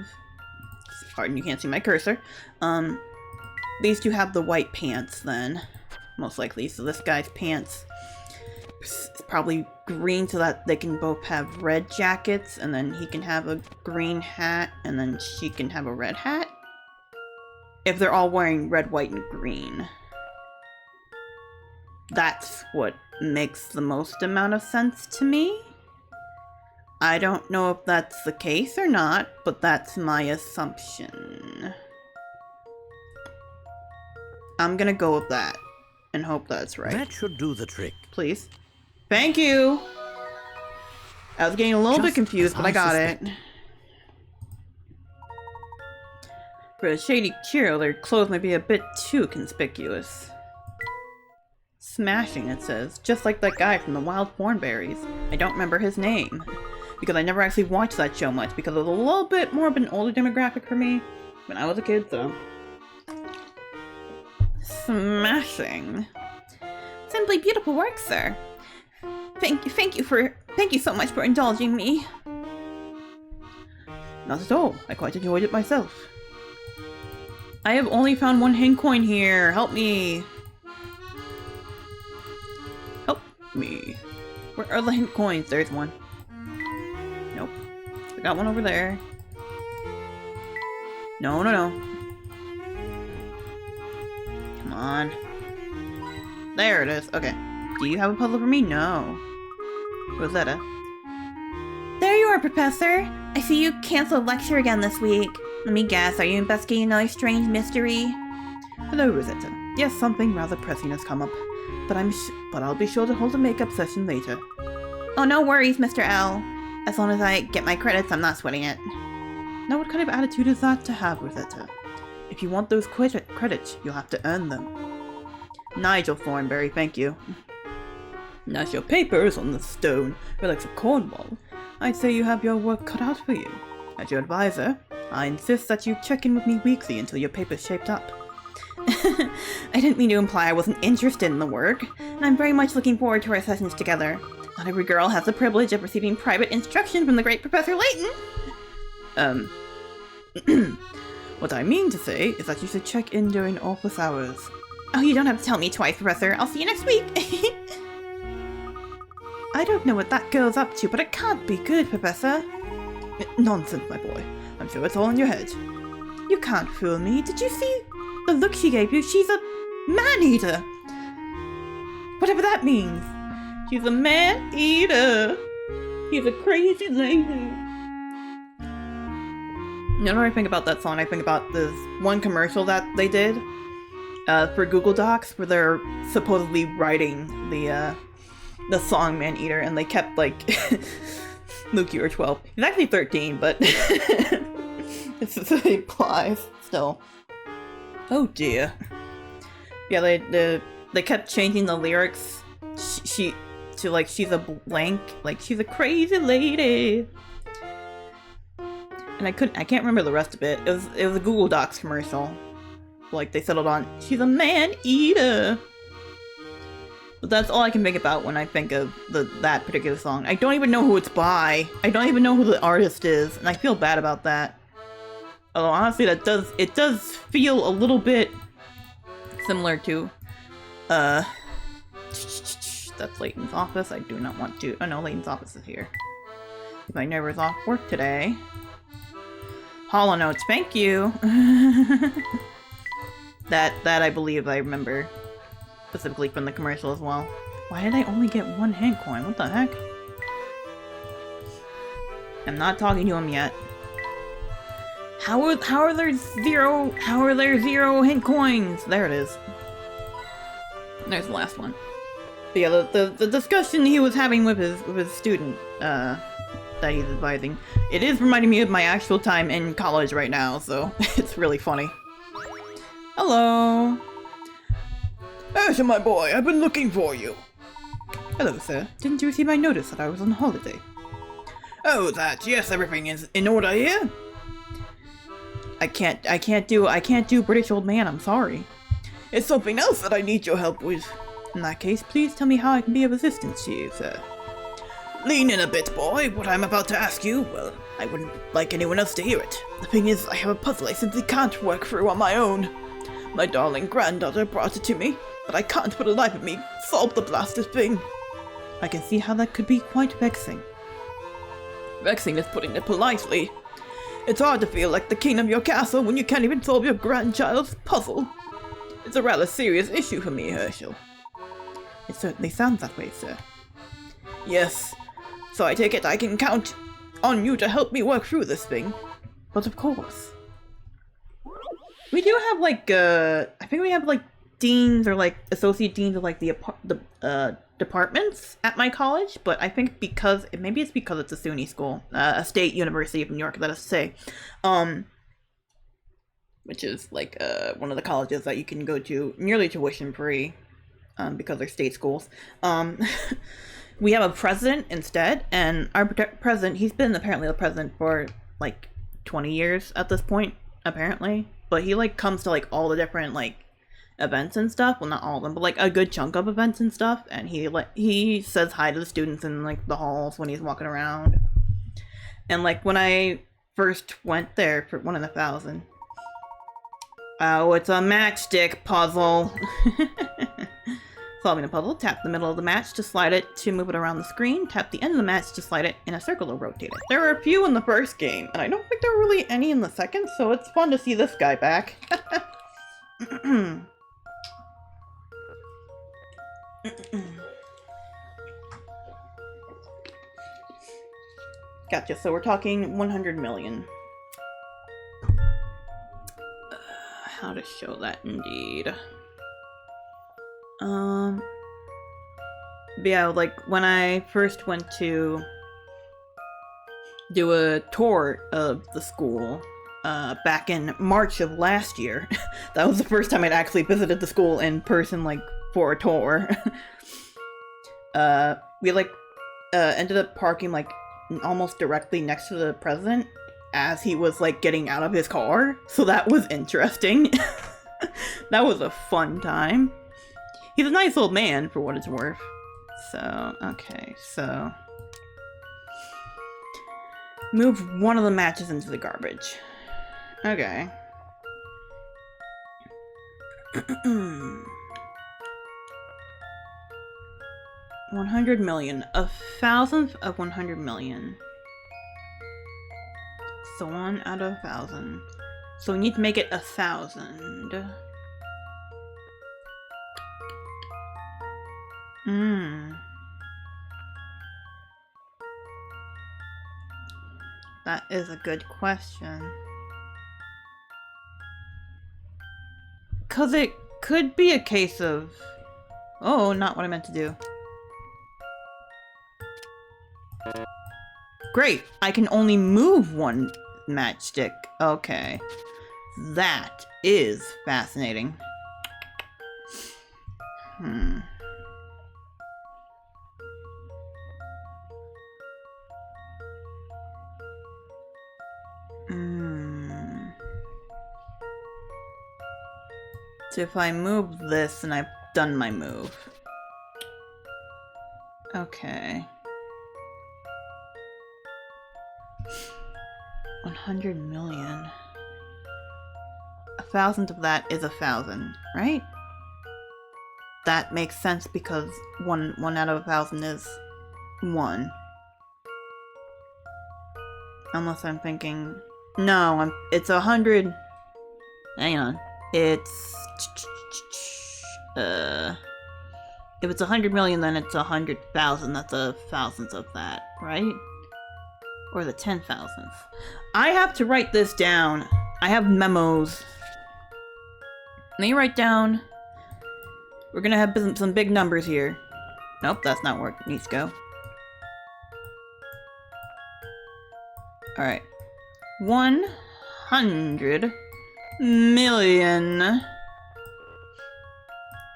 Pardon, you can't see my cursor. These 2 have the white pants then, most likely. So this guy's pants probably green so that they can both have red jackets, and then he can have a green hat, and then she can have a red hat. If they're all wearing red, white, and green. That's what makes the most amount of sense to me. I don't know if that's the case or not, but that's my assumption. I'm gonna go with that and hope that's right. That should do the trick. Please. Thank you! I was getting a little bit confused, but I got it. For a shady cheerio, their clothes might be a bit too conspicuous. Smashing, it says. Just like that guy from the Wild Thornberries. I don't remember his name. Because I never actually watched that show much, because it was a little bit more of an older demographic for me when I was a kid, so. Smashing. Simply beautiful work, sir. Thank you so much for indulging me. Not at all. I quite enjoyed it myself. I have only found one hint coin here. Help me. Help me. Where are the hint coins? There's one. Nope. I got one over there. No. Come on. There it is. Okay. Do you have a puzzle for me? No. Rosetta. There you are, Professor. I see you canceled lecture again this week. Let me guess, are you investigating another strange mystery? Hello, Rosetta. Yes, something rather pressing has come up, but I'll be sure to hold a makeup session later. Oh, no worries, Mr. L. As long as I get my credits, I'm not sweating it. Now, what kind of attitude is that to have, Rosetta? If you want those credits, you'll have to earn them. Nigel Thornberry, thank you. As your papers on the stone relics of Cornwall, I'd say you have your work cut out for you. As your advisor, I insist that you check in with me weekly until your paper's shaped up. I didn't mean to imply I wasn't interested in the work, and I'm very much looking forward to our sessions together. Not every girl has the privilege of receiving private instruction from the great Professor Layton. What I mean to say is that you should check in during office hours. Oh, you don't have to tell me twice, Professor. I'll see you next week. I don't know what that girl's up to, but it can't be good, Professor. Nonsense, my boy. I'm sure it's all in your head. You can't fool me. Did you see the look she gave you? She's a man-eater. Whatever that means. She's a man-eater. He's a crazy lady. You know what I think about that song? I think about this one commercial that they did for Google Docs where they're supposedly writing the song Man Eater, and they kept like Luke, you were 12. He's actually 13, but this is what he implies still. Oh dear. Yeah, they kept changing the lyrics. She to like she's a blank, like she's a crazy lady. And I can't remember the rest of it. It was a Google Docs commercial. Like they settled on she's a man eater. But that's all I can think about when I think of that particular song. I don't even know who it's by. I don't even know who the artist is, and I feel bad about that. Although honestly, it does feel a little bit similar to that's Layton's office. I do not want to. Oh no, Layton's office is here. My neighbor's off work today. Hollow Notes, thank you. that I believe I remember. Specifically from the commercial as well. Why did I only get one hint coin? What the heck? I'm not talking to him yet. How are there zero hint coins? There it is. There's the last one. But yeah, the discussion he was having with his student that he's advising, it is reminding me of my actual time in college right now, so it's really funny. Hello. Asher, my boy, I've been looking for you. Hello, sir. Didn't you receive my notice that I was on holiday? Oh, that. Yes, everything is in order here. I can't do British old man, I'm sorry. It's something else that I need your help with. In that case, please tell me how I can be of assistance to you, sir. Lean in a bit, boy. What I'm about to ask you, well, I wouldn't like anyone else to hear it. The thing is, I have a puzzle I simply can't work through on my own. My darling granddaughter brought it to me, but I can't for the life of me solve the blasted thing. I can see how that could be quite vexing. Vexing is putting it politely. It's hard to feel like the king of your castle when you can't even solve your grandchild's puzzle. It's a rather serious issue for me, Herschel. It certainly sounds that way, sir. Yes, so I take it I can count on you to help me work through this thing. But of course. We do have like, I think we have like deans or like associate deans of like the departments at my college, but I think maybe it's because it's a SUNY school, a state university of New York, let us say, which is like one of the colleges that you can go to nearly tuition free, because they're state schools. We have a president instead, and our president, he's been apparently the president for like 20 years at this point, apparently, but he like comes to like all the different like events and stuff. Well, not all of them, but like a good chunk of events and stuff. And he says hi to the students in like the halls when he's walking around. And like when I first went there for 1,000. Oh, it's a matchstick puzzle. Solving a puzzle, tap the middle of the match to slide it to move it around the screen. Tap the end of the match to slide it in a circle to rotate it. There were a few in the first game, and I don't think there were really any in the second, so it's fun to see this guy back. Gotcha, so we're talking 100 million. How to show that indeed. But yeah, like when I first went to do a tour of the school, back in March of last year, that was the first time I'd actually visited the school in person, like, for a tour. We like, ended up parking, like, almost directly next to the president as he was, like, getting out of his car, so that was interesting. That was a fun time. He's a nice old man, for what it's worth. So, okay, so... move one of the matches into the garbage. Okay. 100 million. A thousandth of 100 million. So 1 out of 1,000. So we need to make it 1,000. That is a good question. 'Cause it could be a case of... oh, not what I meant to do. Great! I can only move one matchstick. Okay. That is fascinating. So if I move this, then I've done my move. Okay. 100 million. 1,000th of that is 1,000, right? That makes sense because one out of 1,000 is 1. Unless I'm thinking... no, it's 100... hang on. It's... if it's 100 million, then it's 100,000. That's a thousandth of that, right? Or the 10,000th. I have to write this down. I have memos. Let me write down. We're gonna have some big numbers here. Nope, that's not where it needs to go. Alright. 100 million.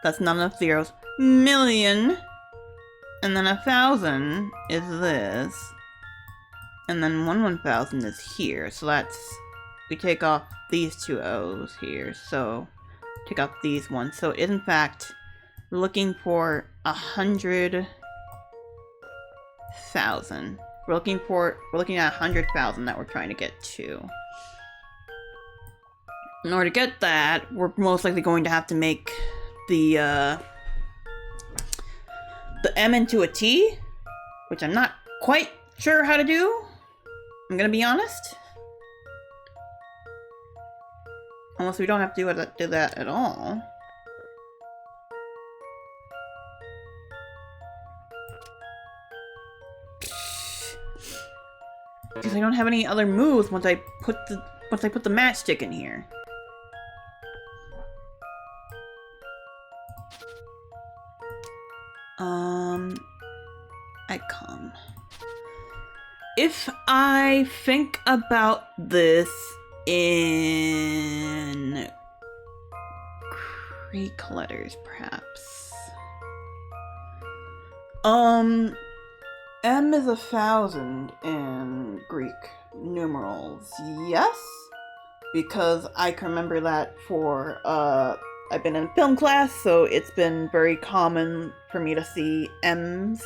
That's not enough zeros. Million. And then 1,000 is this. And then 1,000 is here. So that's... we take off these two O's here. So take off these ones. So in fact, we're looking for 100,000. We're looking at 100,000 that we're trying to get to. In order to get that, we're most likely going to have to make the the M into a T, which I'm not quite sure how to do. I'm gonna be honest. Unless we don't have to do that at all. Because I don't have any other moves once I put the matchstick in here. Icon. If I think about this in Greek letters, perhaps. M is 1,000 in Greek numerals. Yes, because I can remember that for I've been in film class, so it's been very common for me to see M's,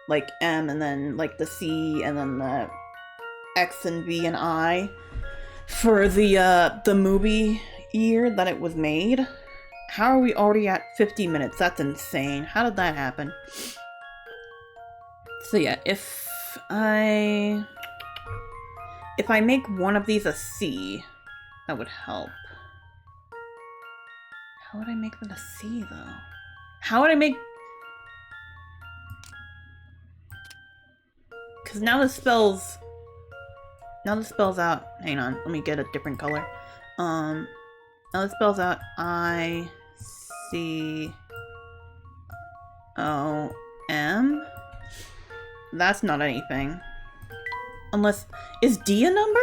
like M and then like the C and then the X and V and I for the movie year that it was made. How are we already at 50 minutes? That's insane. How did that happen? So yeah, if I make one of these a C, that would help. How would I make that a C though? How would I make... Because now this spells out... Hang on, let me get a different color. Now this spells out I-C-O-M. That's not anything. Unless... Is D a number?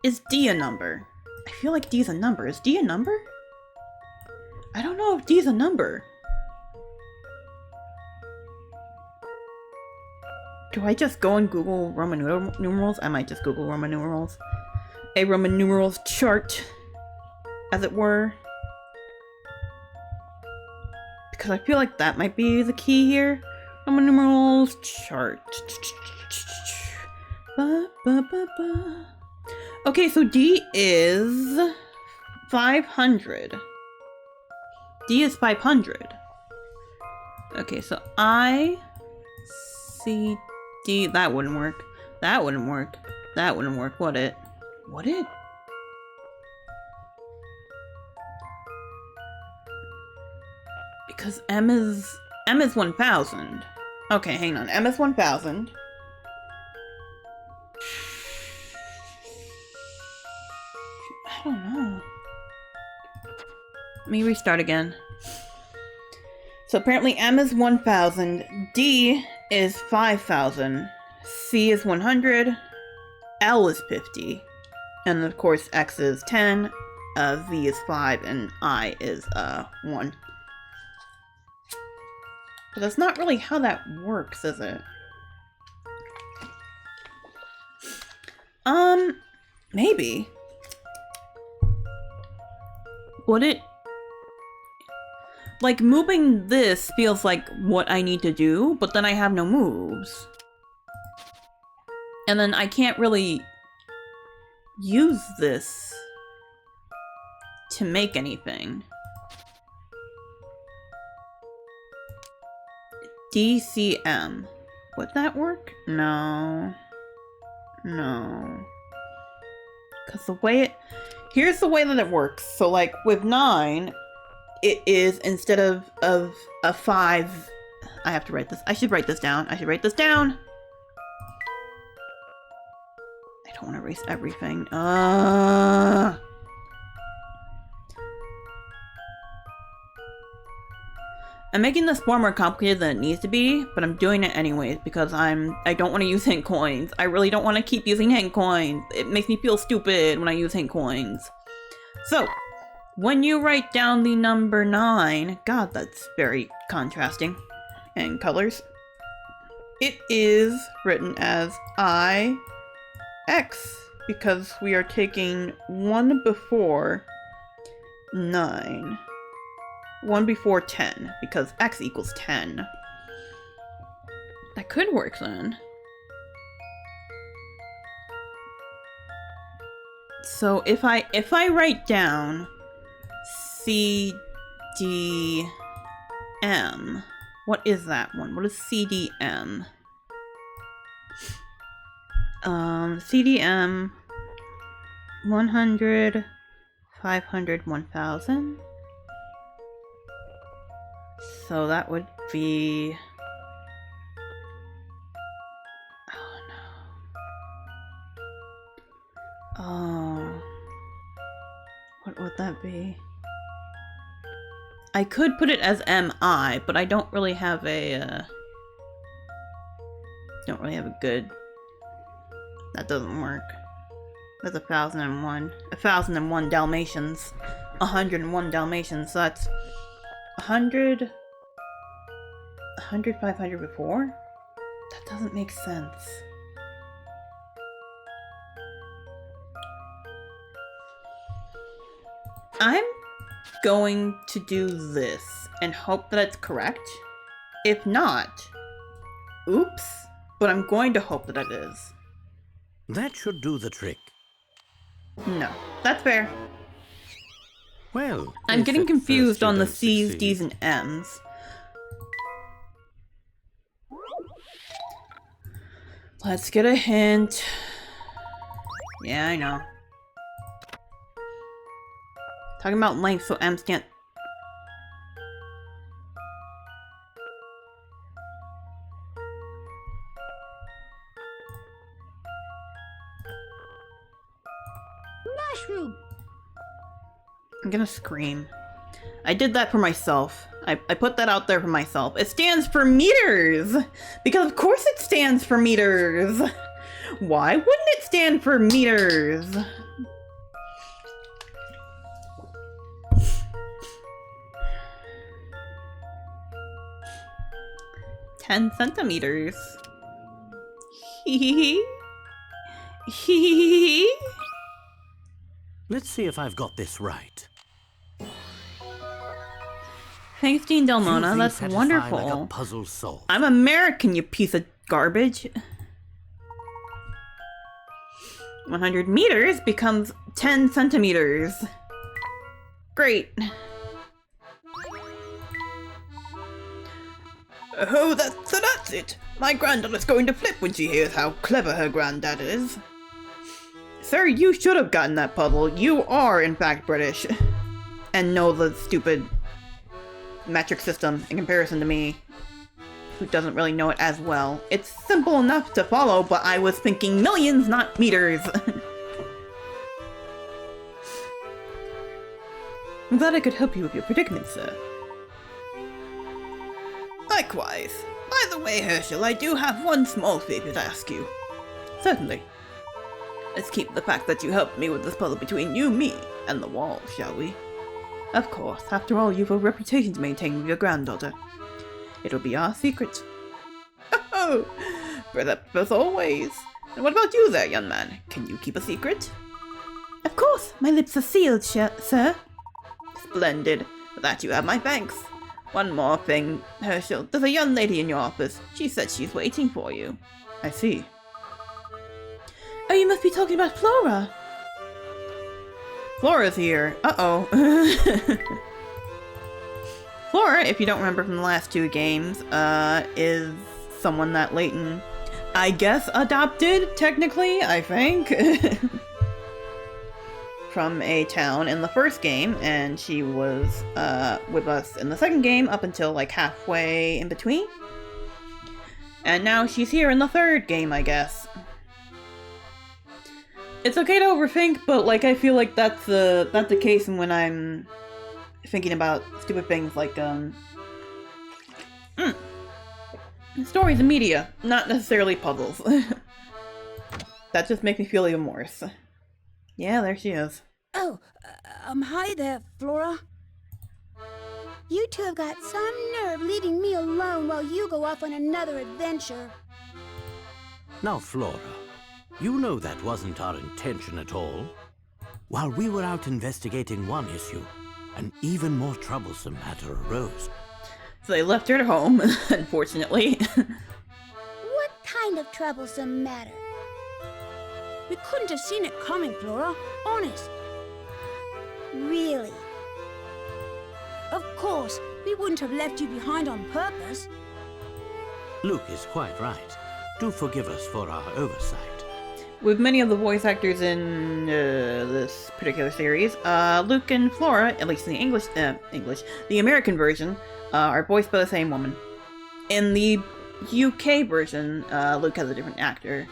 Is D a number? I feel like D's a number. Is D a number? I don't know if D's a number. Do I just go and Google Roman numerals? I might just Google Roman numerals. A Roman numerals chart, as it were. Because I feel like that might be the key here. Roman numerals chart. Okay, so D is 500. D is 500. Okay, so I C D. That wouldn't work. That wouldn't work. That wouldn't work, would it? Would it? Because M is 1,000. Okay, hang on. M is 1,000. I don't know. Let me restart again. So apparently M is 1,000, D is 5,000, C is 100, L is 50, and of course X is 10, V is 5, and I is 1. But that's not really how that works, is it? Maybe. Would it? Like, moving this feels like what I need to do, but then I have no moves. And then I can't really use this to make anything. DCM. Would that work? No. No. Because the way it... Here's the way that it works. So, like, with 9... It is, instead of a 5, I have to write this. I should write this down. I should write this down. I don't want to erase everything. I'm making this far more complicated than it needs to be, but I'm doing it anyways because I don't want to use hint coins. I really don't want to keep using hint coins. It makes me feel stupid when I use hint coins. So, when you write down the number 9, God, that's very contrasting in colors. It is written as IX because we are taking 1 before 9. 1 before 10 because X equals 10. That could work then. So if I write down CDM. What is that one? What is CDM? CDM 100, 500, 1000. So that would be... Oh no. Oh. What would that be? I could put it as MI, but I don't really have a, good... That doesn't work. That's 1,001. 1,001 Dalmatians. 101 Dalmatians, so that's 100... 100, 500 before? That doesn't make sense. I'm going to do this and hope that it's correct. If not, oops, but I'm going to hope that it is. That should do the trick. No, that's fair. Well, I'm if getting at confused first you on the don't C's, succeed. D's, and M's. Let's get a hint. Yeah, I know. Talking about length, so M's can't... Mushroom. I'm gonna scream. I did that for myself. I put that out there for myself. It stands for meters! Because of course it stands for meters! Why wouldn't it stand for meters? "10 centimeters. Hee hee. Let's see if I've got this right. Thanks, Dean Few Delmona. things That's satisfy wonderful. Like a puzzle solved. I'm American, you piece of garbage. 100 meters becomes 10 centimeters. Great. Oh, that's it. My granddaughter's going to flip when she hears how clever her granddad is. Sir, you should have gotten that puzzle. You are, in fact, British. And know the stupid metric system in comparison to me, who doesn't really know it as well. It's simple enough to follow, but I was thinking millions, not meters. I'm glad I could help you with your predicament, sir. Likewise. By the way, Herschel, I do have one small favor to ask you. Certainly. Let's keep the fact that you helped me with this puzzle between you, me, and the wall, shall we? Of course. After all, you've a reputation to maintain with your granddaughter. It'll be our secret. Oh, as always. And what about you there, young man? Can you keep a secret? Of course, my lips are sealed, sir. Splendid. For that you have my thanks. One more thing, Herschel. There's a young lady in your office. She said she's waiting for you. I see. Oh, you must be talking about Flora. Flora's here. Uh-oh. Flora, if you don't remember from the last two games, is someone that Layton, I guess, adopted, technically, I think. From a town in the first game, and she was with us in the second game up until like halfway in between. And now she's here in the third game, I guess. It's okay to overthink, but like I feel like that's the case when I'm thinking about stupid things like stories and media, not necessarily puzzles. That just makes me feel even worse. Yeah, there she is. Oh, hi there, Flora. You two have got some nerve leaving me alone while you go off on another adventure. Now, Flora, you know that wasn't our intention at all. While we were out investigating one issue, an even more troublesome matter arose. So they left her at home, unfortunately. What kind of troublesome matter? We couldn't have seen it coming, Flora. Honest. Really? Of course, we wouldn't have left you behind on purpose. Luke is quite right. Do forgive us for our oversight. With many of the voice actors in this particular series, Luke and Flora, at least in the the American version, are voiced by the same woman. In the UK version, Luke has a different actor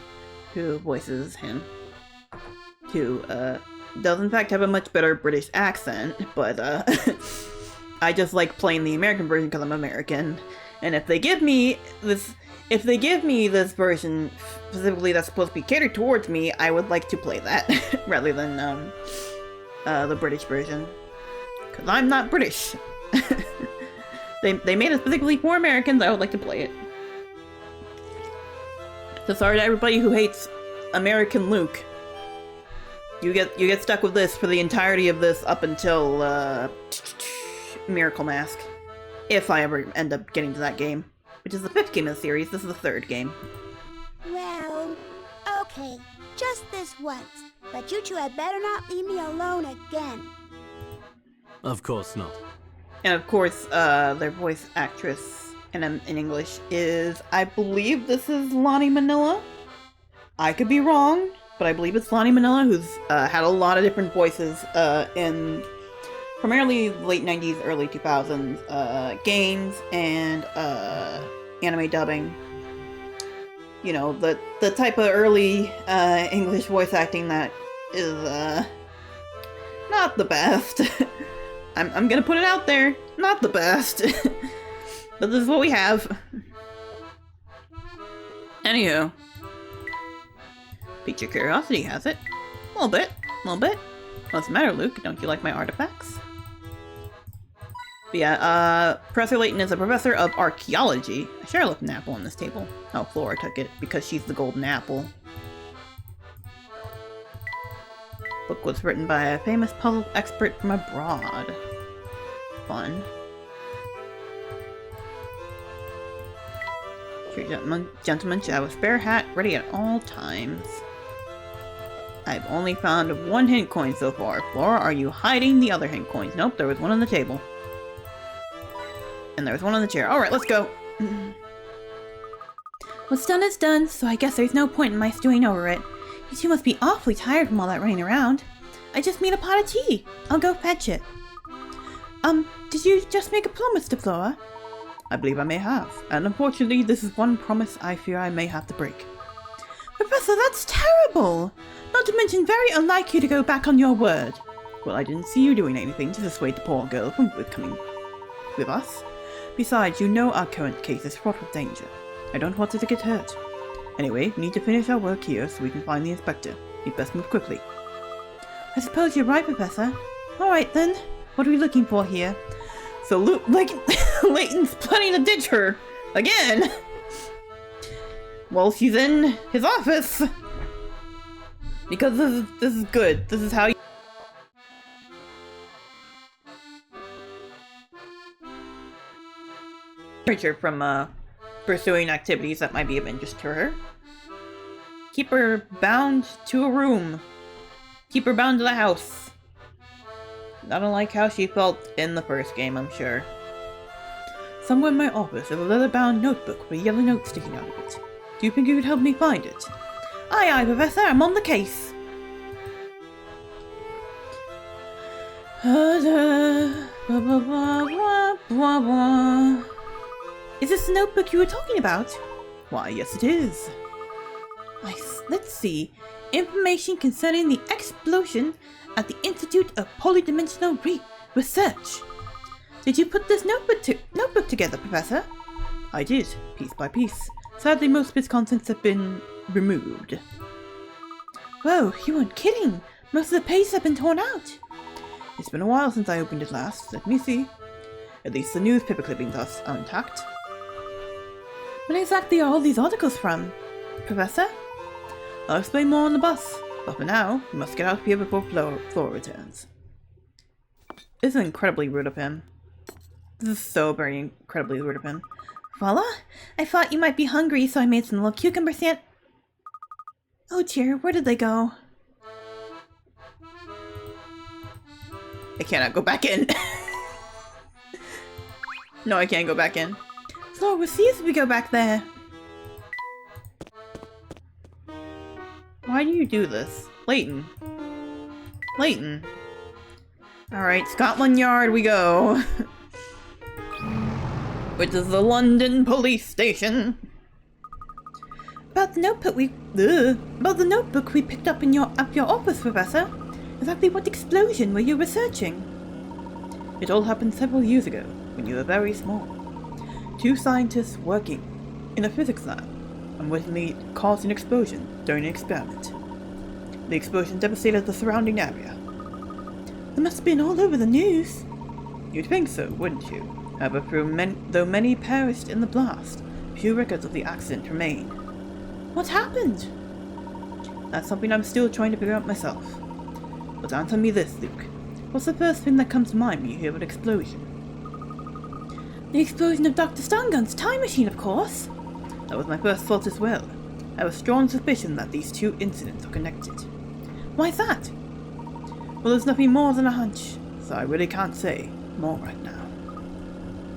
who voices him, who does in fact have a much better British accent, but I just like playing the American version because I'm American. And if they give me this version specifically that's supposed to be catered towards me, I would like to play that rather than the British version, because I'm not British. They made it specifically for Americans. I would like to play it. So sorry to everybody who hates American Luke. You get stuck with this for the entirety of this up until Miracle Mask, if I ever end up getting to that game, which is the 5th game of the series. This is the 3rd game. Well, okay, just this once. But you two had better not leave me alone again. Of course not. And of course, their voice actress in English is, I believe this is Lonnie Manila. I could be wrong, but I believe it's Lonnie Manila, who's had a lot of different voices in primarily late 90s, early 2000s games and anime dubbing. You know, the type of early English voice acting that is not the best. I'm gonna put it out there, not the best. But this is what we have. Anywho, piqued your curiosity, has it? A little bit. What's the matter, Luke? Don't you like my artifacts? But yeah, Professor Layton is a professor of archaeology. I sure left an apple on this table. Oh, Flora took it because she's the golden apple. Book was written by a famous puzzle expert from abroad. Fun. Sure, gentlemen should have a spare hat ready at all times. I've only found 1 hint coin so far. Flora, are you hiding the other hint coins? Nope, there was one on the table. And there was one on the chair. Alright, let's go. What's done is done, so I guess there's no point in my stewing over it. You two must be awfully tired from all that running around. I just made a pot of tea. I'll go fetch it. Did you just make a promise to Flora? I believe I may have. And unfortunately, this is one promise I fear I may have to break. Professor, that's terrible! Not to mention very unlike you to go back on your word. Well, I didn't see you doing anything to dissuade the poor girl from coming with us. Besides, you know our current case is fraught with danger. I don't want her to get hurt. Anyway, we need to finish our work here so we can find the inspector. We'd best move quickly. I suppose you're right, Professor. Alright then, what are we looking for here? So Layton's planning to ditch her again. Well, she's in his office because this is good. This is how you her from pursuing activities that might be of interest to her. Keep her bound to a room. Keep her bound to the house. Not unlike how she felt in the first game, I'm sure. Somewhere in my office is a leather-bound notebook with yellow notes sticking out of it. Do you think you could help me find it? Aye, aye, Professor, I'm on the case. Is this the notebook you were talking about? Why, yes it is. Let's see. Information concerning the explosion at the Institute of Polydimensional Research. Did you put this notebook together, Professor? I did, piece by piece. Sadly, most of its contents have been removed. Whoa, you weren't kidding. Most of the pages have been torn out. It's been a while since I opened it last. Let me see. At least the newspaper clippings are intact. When exactly are all these articles from, Professor? I'll explain more on the bus, but for now, we must get out of here before Flora returns. This is incredibly rude of him. This is so very incredibly rude of him. Voila! I thought you might be hungry, so I made some little cucumber sand. Oh dear, where did they go? I cannot go back in. No, I can't go back in. Flora will see us if we go back there. why do you do this? Layton. Layton. Alright, Scotland Yard we go. Which is the London police station. About the notebook we picked up in your office, Professor. Exactly what explosion were you researching? It all happened several years ago, when you were very small. 2 scientists working in a physics lab unwittingly caused an explosion during an experiment. The explosion devastated the surrounding area. It must have been all over the news. You'd think so, wouldn't you? However, though many perished in the blast, few records of the accident remain. What happened? That's something I'm still trying to figure out myself. But answer me this, Luke. What's the first thing that comes to mind when you hear of an explosion? The explosion of Dr. Stungun's time machine, of course. That was my first thought as well. I have a strong suspicion that these 2 incidents are connected. Why's that? Well, there's nothing more than a hunch, so I really can't say more right now.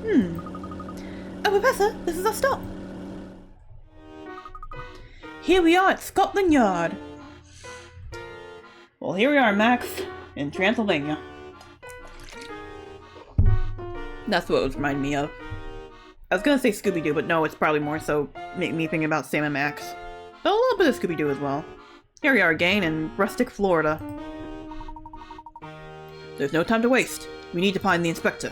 Oh, Professor, this is our stop. Here we are at Scotland Yard. Well, here we are, Max, in Transylvania. That's what it was reminding me of. I was gonna say Scooby-Doo, but no, it's probably more so make me thinking about Sam and Max. But a little bit of Scooby-Doo as well. Here we are again in rustic Florida. There's no time to waste. We need to find the inspector.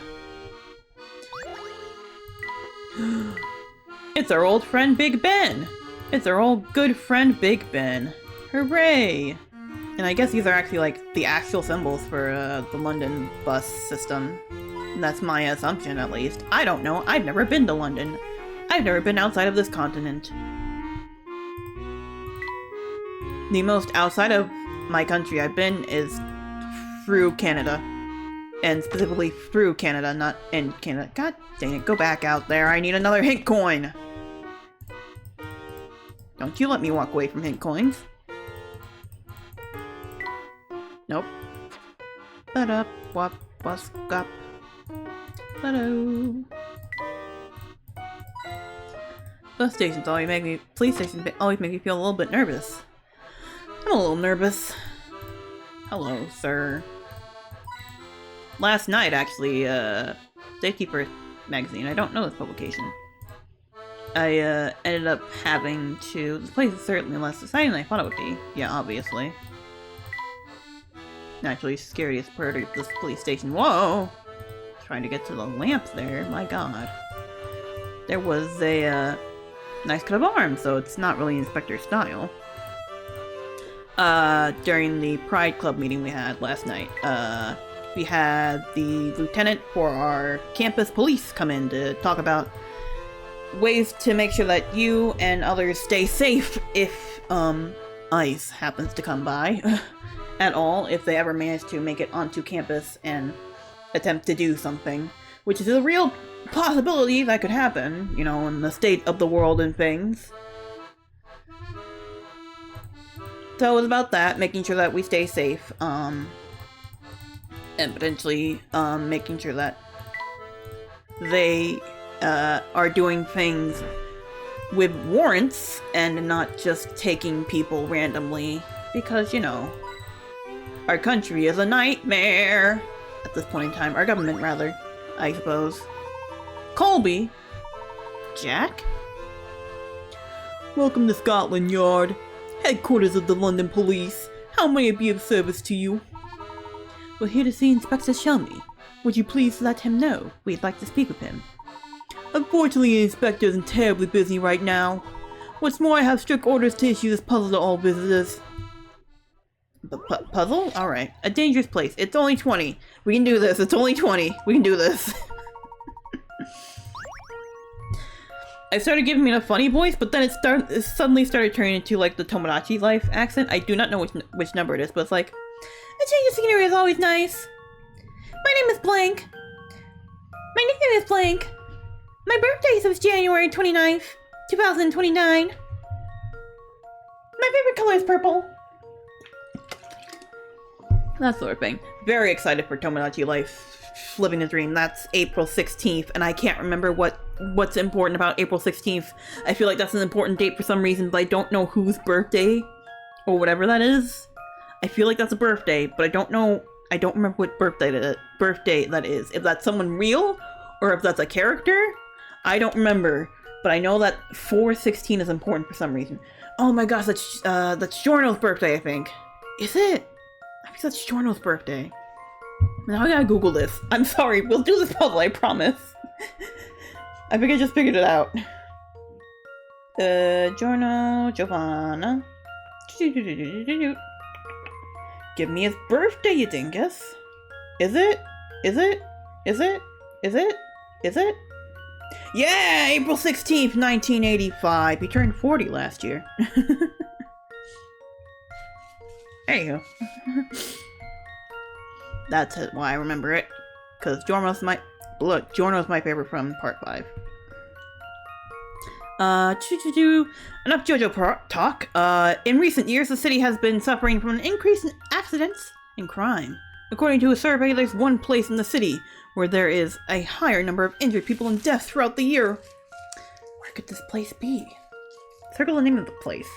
It's our old friend Big Ben! It's our old good friend Big Ben. Hooray! And I guess these are actually like the actual symbols for the London bus system. And that's my assumption, at least. I don't know. I've never been to London. I've never been outside of this continent. The most outside of my country I've been is through Canada. And specifically through Canada, not in Canada. God dang it, go back out there. I need another hint coin! Don't you let me walk away from hint coins. Nope. Ba-da, wop, busk up. Hello. Bus stations always make me. Police stations always make me feel a little bit nervous. I'm a little nervous. Hello, sir. Last night, actually, Safety First magazine. I don't know this publication. I ended up having to. This place is certainly less exciting than I thought it would be. Yeah, obviously. Naturally, scariest part of this police station. Whoa! Trying to get to the lamp there, my god. There was a nice coat of arms, so it's not really Inspector style. During the Pride Club meeting we had last night, we had the lieutenant for our campus police come in to talk about ways to make sure that you and others stay safe if, ICE happens to come by at all, if they ever manage to make it onto campus and attempt to do something, which is a real possibility that could happen, you know, in the state of the world and things. So it was about that, making sure that we stay safe, and potentially, making sure that they, are doing things with warrants and not just taking people randomly, because, you know, our country is a nightmare at this point in time. Our government, rather, I suppose. Colby? Jack? Welcome to Scotland Yard, headquarters of the London Police. How may I be of service to you? We're here to see Inspector Shelby. Would you please let him know we'd like to speak with him? Unfortunately, the inspector isn't terribly busy right now. What's more, I have strict orders to issue this puzzle to all visitors. Puzzle? Alright. A dangerous place. It's only 20. We can do this. It's only 20. We can do this. I started giving me a funny voice, but then it suddenly started turning into like the Tomodachi Life accent. I do not know which number it is, but it's like, a change of scenery is always nice. My name is Blank. My nickname is Blank. My birthday is January 29th, 2029. My favorite color is purple. That sort of thing. Very excited for Tomodachi Life, Living the Dream. That's April 16th, and I can't remember what's important about April 16th. I feel like that's an important date for some reason, but I don't know whose birthday or whatever that is. I feel like that's a birthday, but I don't know. I don't remember what birthday that is. If that's someone real or if that's a character, I don't remember. But I know that 4/16 is important for some reason. Oh my gosh, that's Giorno's birthday, I think. Is it? I think that's Giorno's birthday. Now I gotta Google this. I'm sorry, we'll do this puzzle, I promise. I think I just figured it out. Giorno, Giovanna. Give me his birthday, you dingus. Is it? Is it? Is it? Is it? Is it? Yeah, April 16th, 1985. He turned 40 last year. There you go. That's why I remember it. Because Giorno's my favorite from part 5. Enough JoJo talk. In recent years, the city has been suffering from an increase in accidents and crime. According to a survey, there's one place in the city where there is a higher number of injured people and deaths throughout the year. Where could this place be? Circle the name of the place.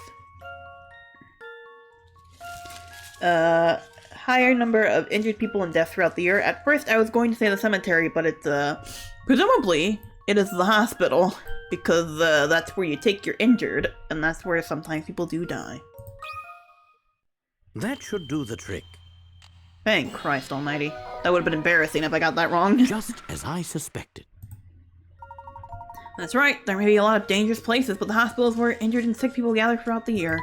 Higher number of injured people and deaths throughout the year. At first, I was going to say the cemetery, but it's, presumably, it is the hospital. Because, that's where you take your injured, and that's where sometimes people do die. That should do the trick. Thank Christ almighty. That would have been embarrassing if I got that wrong. Just as I suspected. That's right, there may be a lot of dangerous places, but the hospitals where injured and sick people gather throughout the year.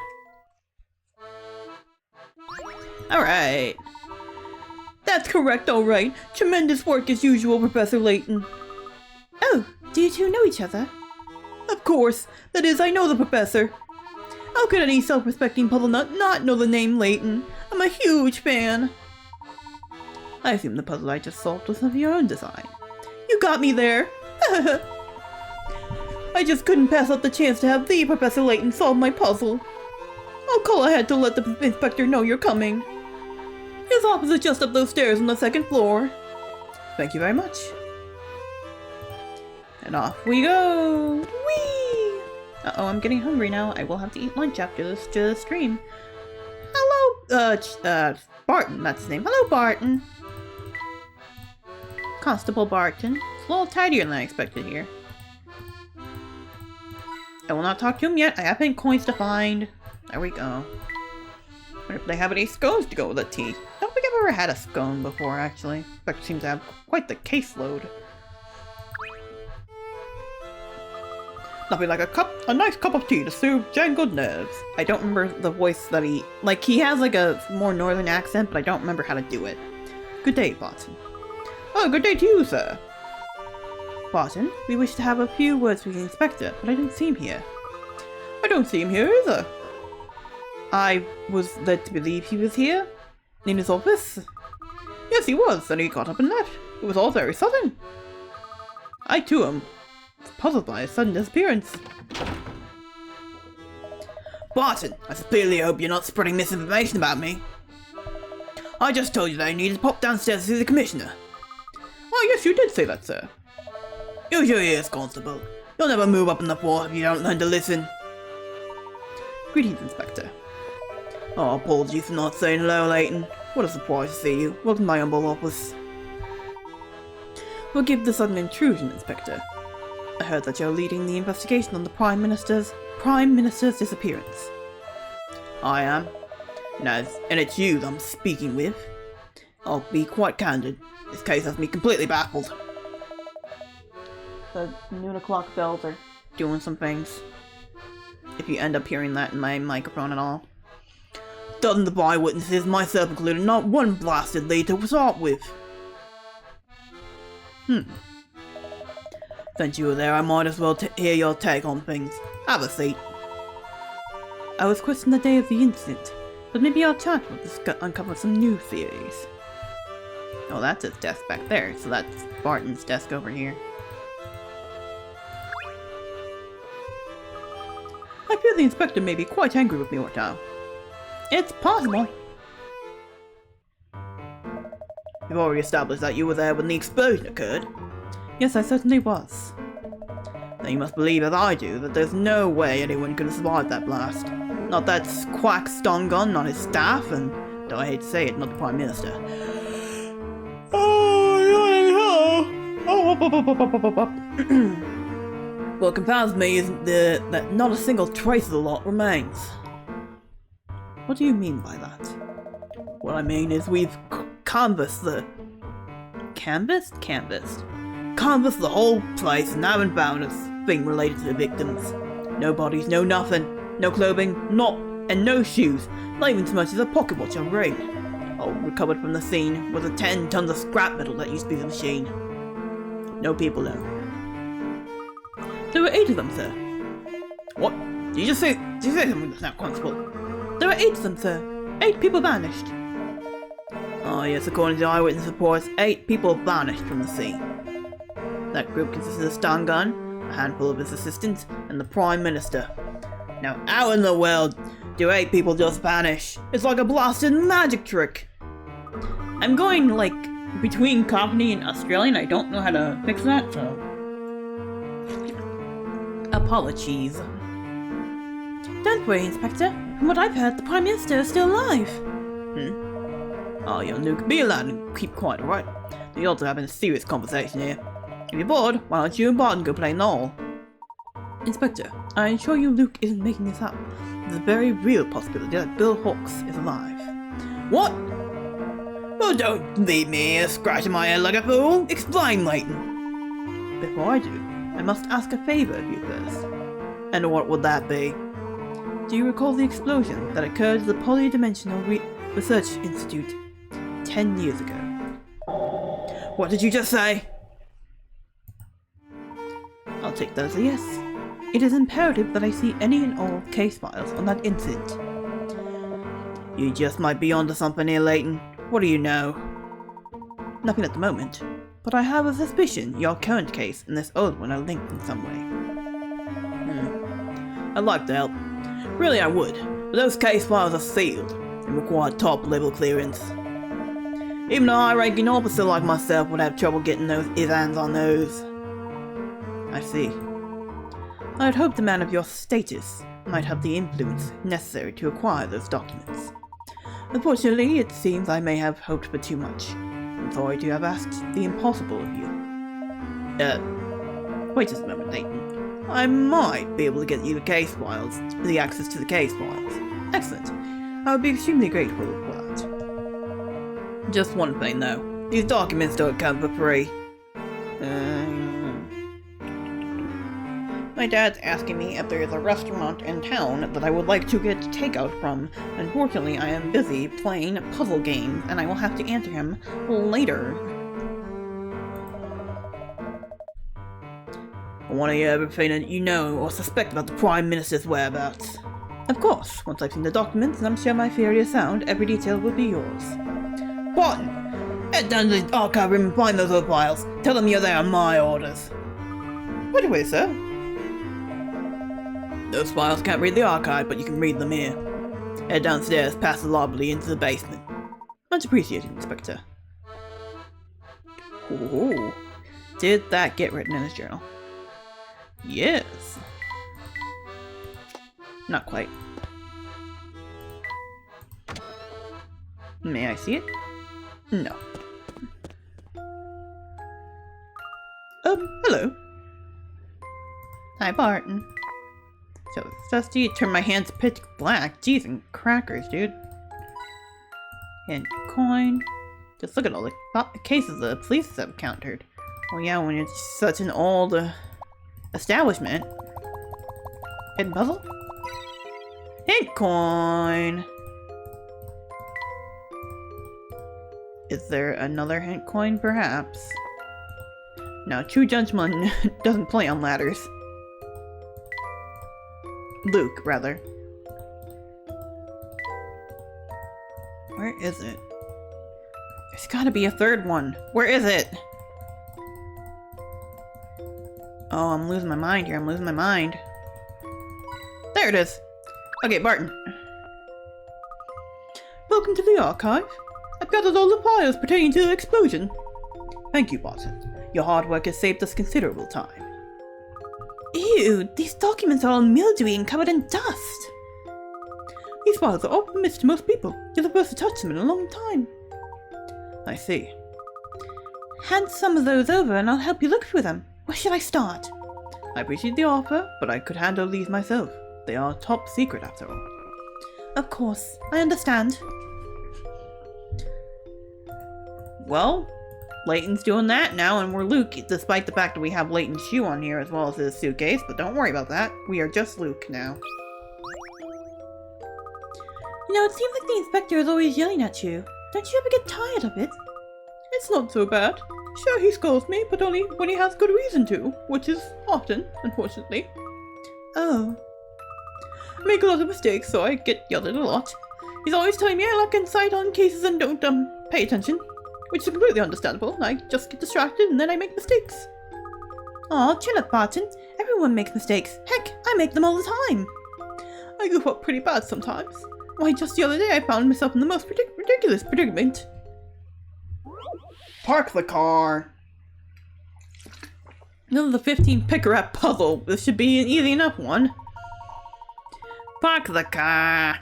Alright. That's correct, alright. Tremendous work as usual, Professor Layton. Oh, do you two know each other? Of course. That is, I know the professor. How could any self-respecting puzzle nut not know the name Layton? I'm a huge fan. I assume the puzzle I just solved was of your own design. You got me there. I just couldn't pass up the chance to have the Professor Layton solve my puzzle. I'll call ahead to let the inspector know you're coming. His office is just up those stairs on the 2nd floor. Thank you very much. And off we go! Whee! Uh-oh, I'm getting hungry now. I will have to eat lunch after this stream. Hello, Barton, that's his name. Hello, Barton. Constable Barton. It's a little tidier than I expected here. I will not talk to him yet. I have 10 coins to find. There we go. Wonder if they have any scones to go with the tea. I don't think I've ever had a scone before, actually. In fact, it seems to have quite the caseload. Nothing like a nice cup of tea to soothe jangled nerves. I don't remember the voice that he has like a more northern accent, but I don't remember how to do it. Good day, Barton. Oh, good day to you, sir. Barton, we wish to have a few words with the inspector, but I didn't see him here. I don't see him here either. I was led to believe he was here, in his office. Yes, he was, and he got up and left. It was all very sudden. I too am puzzled by his sudden disappearance. Barton, I sincerely hope you're not spreading misinformation about me. I just told you that I needed to pop downstairs to see the commissioner. Oh, yes, you did say that, sir. Use your ears, Constable. You'll never move up in the force if you don't learn to listen. Greetings, Inspector. Oh, apologies for not saying hello, Layton. What a surprise to see you. Welcome to my humble office. Forgive the sudden intrusion, Inspector. I heard that you're leading the investigation on the Prime Minister's disappearance. I am. And it's you that I'm speaking with. I'll be quite candid. This case has me completely baffled. The noon o'clock bells are doing some things. If you end up hearing that in my microphone at all. Dozens of eyewitnesses, myself included, not one blasted lead to start with. Since you were there, I might as well hear your take on things. Have a seat. I was questioned the day of the incident, but maybe our chat will uncover some new theories. Oh, that's his desk back there, so that's Barton's desk over here. I fear the inspector may be quite angry with me right now. It's possible. You've already established that you were there when the explosion occurred. Yes, I certainly was. Then you must believe, as I do, that there's no way anyone could have survived that blast. Not that quack Stongun, not his staff, and, though I hate to say it, not the Prime Minister. What confounds me is that not a single trace of the lot remains. What do you mean by that? What I mean is we've canvassed the... Canvassed? Canvassed the whole place and haven't found a thing related to the victims. No bodies, no nothing, no clothing, and no shoes, not even so much as a pocket watch or ring. All recovered from the scene was 10 tons of scrap metal that used to be the machine. No people though. There were 8 of them, sir. What? Did you say something that's not constable? There were 8 of them, sir. 8 people vanished. Oh yes, according to eyewitness reports, 8 people vanished from the scene. That group consisted of Stongun, a handful of his assistants, and the Prime Minister. Now how in the world do 8 people just vanish? It's like a blasted magic trick. I'm going, like, between Cockney and Australian. I don't know how to fix that, so... apologies. Don't worry, Inspector. From what I've heard, the Prime Minister is still alive. Oh, young Luke, be allowed to keep quiet, alright? You're also having a serious conversation here. If you're bored, why don't you and Barton go play Knoll? Inspector, I assure you Luke isn't making this up. There's a very real possibility that Bill Hawks is alive. What? Well, don't leave me here scratching my head like a fool. Explain, Layton. Before I do, I must ask a favor of you first. And what would that be? Do you recall the explosion that occurred at the Polydimensional Research Institute 10 years ago? What did you just say? I'll take that as a yes. It is imperative that I see any and all case files on that incident. You just might be onto something here, Layton. What do you know? Nothing at the moment, but I have a suspicion your current case and this old one are linked in some way. I'd like to help. Really, I would, but those case files are sealed and require top-level clearance. Even a high-ranking officer like myself would have trouble getting his hands on those. I see. I'd hoped a man of your status might have the influence necessary to acquire those documents. Unfortunately, it seems I may have hoped for too much. I'm sorry to have asked the impossible of you. Wait just a moment, Layton. I might be able to get you the case files, the access to the case files. Excellent. I would be extremely grateful for that. Just one thing though. These documents don't come for free. My dad's asking me if there is a restaurant in town that I would like to get takeout from. Unfortunately, I am busy playing puzzle games, and I will have to answer him later. I want to hear everything that you know or suspect about the Prime Minister's whereabouts. Of course, once I've seen the documents and I'm sure my theory is sound, every detail will be yours. Barton! Head down to the archive room and find those other files. Tell them you're there on my orders. Right away, sir. Those files can't read the archive, but you can read them here. Head downstairs, past the lobby, into the basement. Much appreciated, Inspector. Oh, did that get written in his journal? Yes. Not quite. May I see it? No. Hello. Hi, Barton. So thirsty, it turned my hands pitch black. Jeez and crackers, dude. And coin. Just look at all the cases the police have encountered. Oh yeah, when it's such an old establishment. Hidden puzzle? Hint coin! Is there another hint coin, perhaps? No, true gentleman doesn't play on ladders. Luke, rather. Where is it? There's gotta be a third one. Where is it? Oh, I'm losing my mind here. I'm losing my mind. There it is. Okay, Barton. Welcome to the archive. I've gathered all the files pertaining to the explosion. Thank you, Barton. Your hard work has saved us considerable time. Ew, these documents are all mildewy and covered in dust. These files are off limits to most people. You're the first to touch them in a long time. I see. Hand some of those over and I'll help you look through them. Where should I start? I appreciate the offer, but I could handle these myself. They are top secret after all. Of course, I understand. Well, Layton's doing that now, and we're Luke, despite the fact that we have Layton's shoe on here as well as his suitcase, but don't worry about that. We are just Luke now. You know, it seems like the inspector is always yelling at you. Don't you ever get tired of it? It's not so bad. Sure, he scolds me, but only when he has good reason to, which is often, unfortunately. Oh. I make a lot of mistakes, so I get yelled at a lot. He's always telling me I lack insight on cases and don't, pay attention. Which is completely understandable. I just get distracted and then I make mistakes. Aw, chill up, Barton. Everyone makes mistakes. Heck, I make them all the time. I goof up pretty bad sometimes. Why, just the other day I found myself in the most ridiculous predicament. Park the car. This is the 15 picker-up puzzle. This should be an easy enough one. Park the car.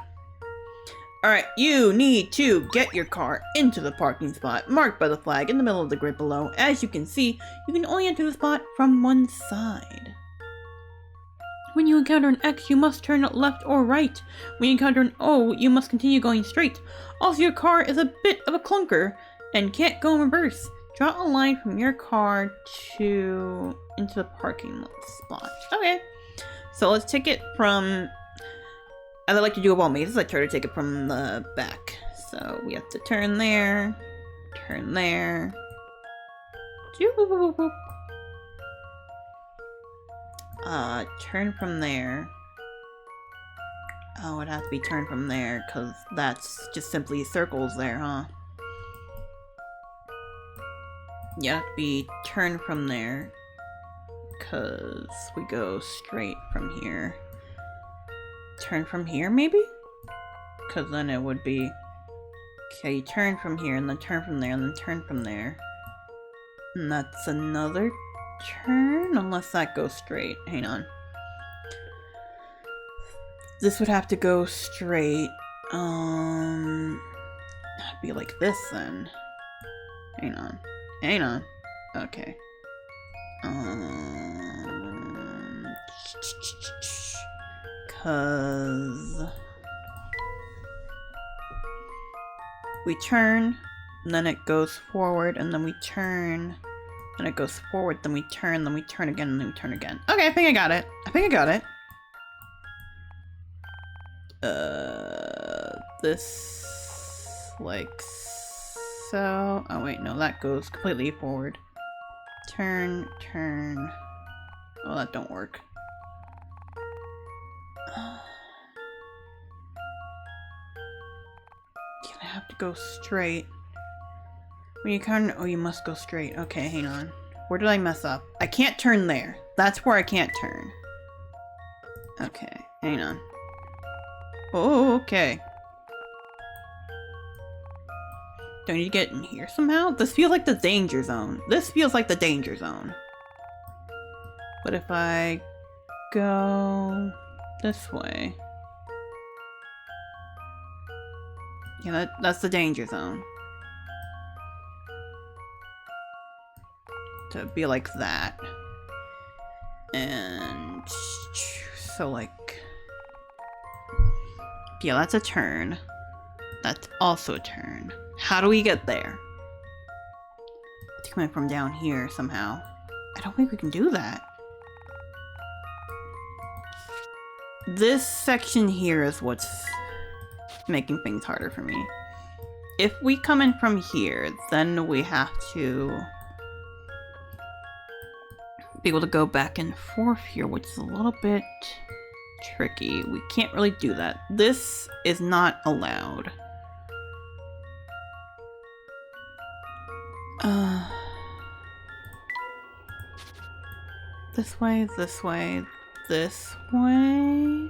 Alright, you need to get your car into the parking spot marked by the flag in the middle of the grid below. As you can see, you can only enter the spot from one side. When you encounter an X, you must turn left or right. When you encounter an O, you must continue going straight. Also, your car is a bit of a clunker and can't go in reverse. Draw a line from your car into the parking spot. Okay, so let's take it from... As I like to do of all mazes, I try to take it from the back. So we have to turn there, turn there. Turn from there. Oh, it has to be turned from there, because that's just simply circles there, huh? You have to be turned from there, because we go straight from here. Turn from here, maybe? Because then it would be... Okay, you turn from here, and then turn from there, and then turn from there. And that's another turn? Unless that goes straight. Hang on. This would have to go straight. That'd be like this, then. Hang on. Hang on. Okay. Cause we turn, and then it goes forward, and then we turn, then it goes forward, then we turn again, and then we turn again. Okay, I think I got it. This, like so. Oh wait, no, that goes completely forward. Turn. Oh, that don't work. I have to go straight. When you turn, oh, you must go straight. Okay, hang on. Where did I mess up? I can't turn there. That's where I can't turn. Okay, hang on. Oh, okay. Do I need to get in here somehow? This feels like the danger zone. But if I go this way... Yeah, that's the danger zone. To be like that. And... So like... Yeah, that's a turn. That's also a turn. How do we get there? It's coming from down here somehow. I don't think we can do that. This section here is what's making things harder for me. If we come in from here, then we have to be able to go back and forth here, which is a little bit tricky. We can't really do that. This is not allowed. This way, this way, this way.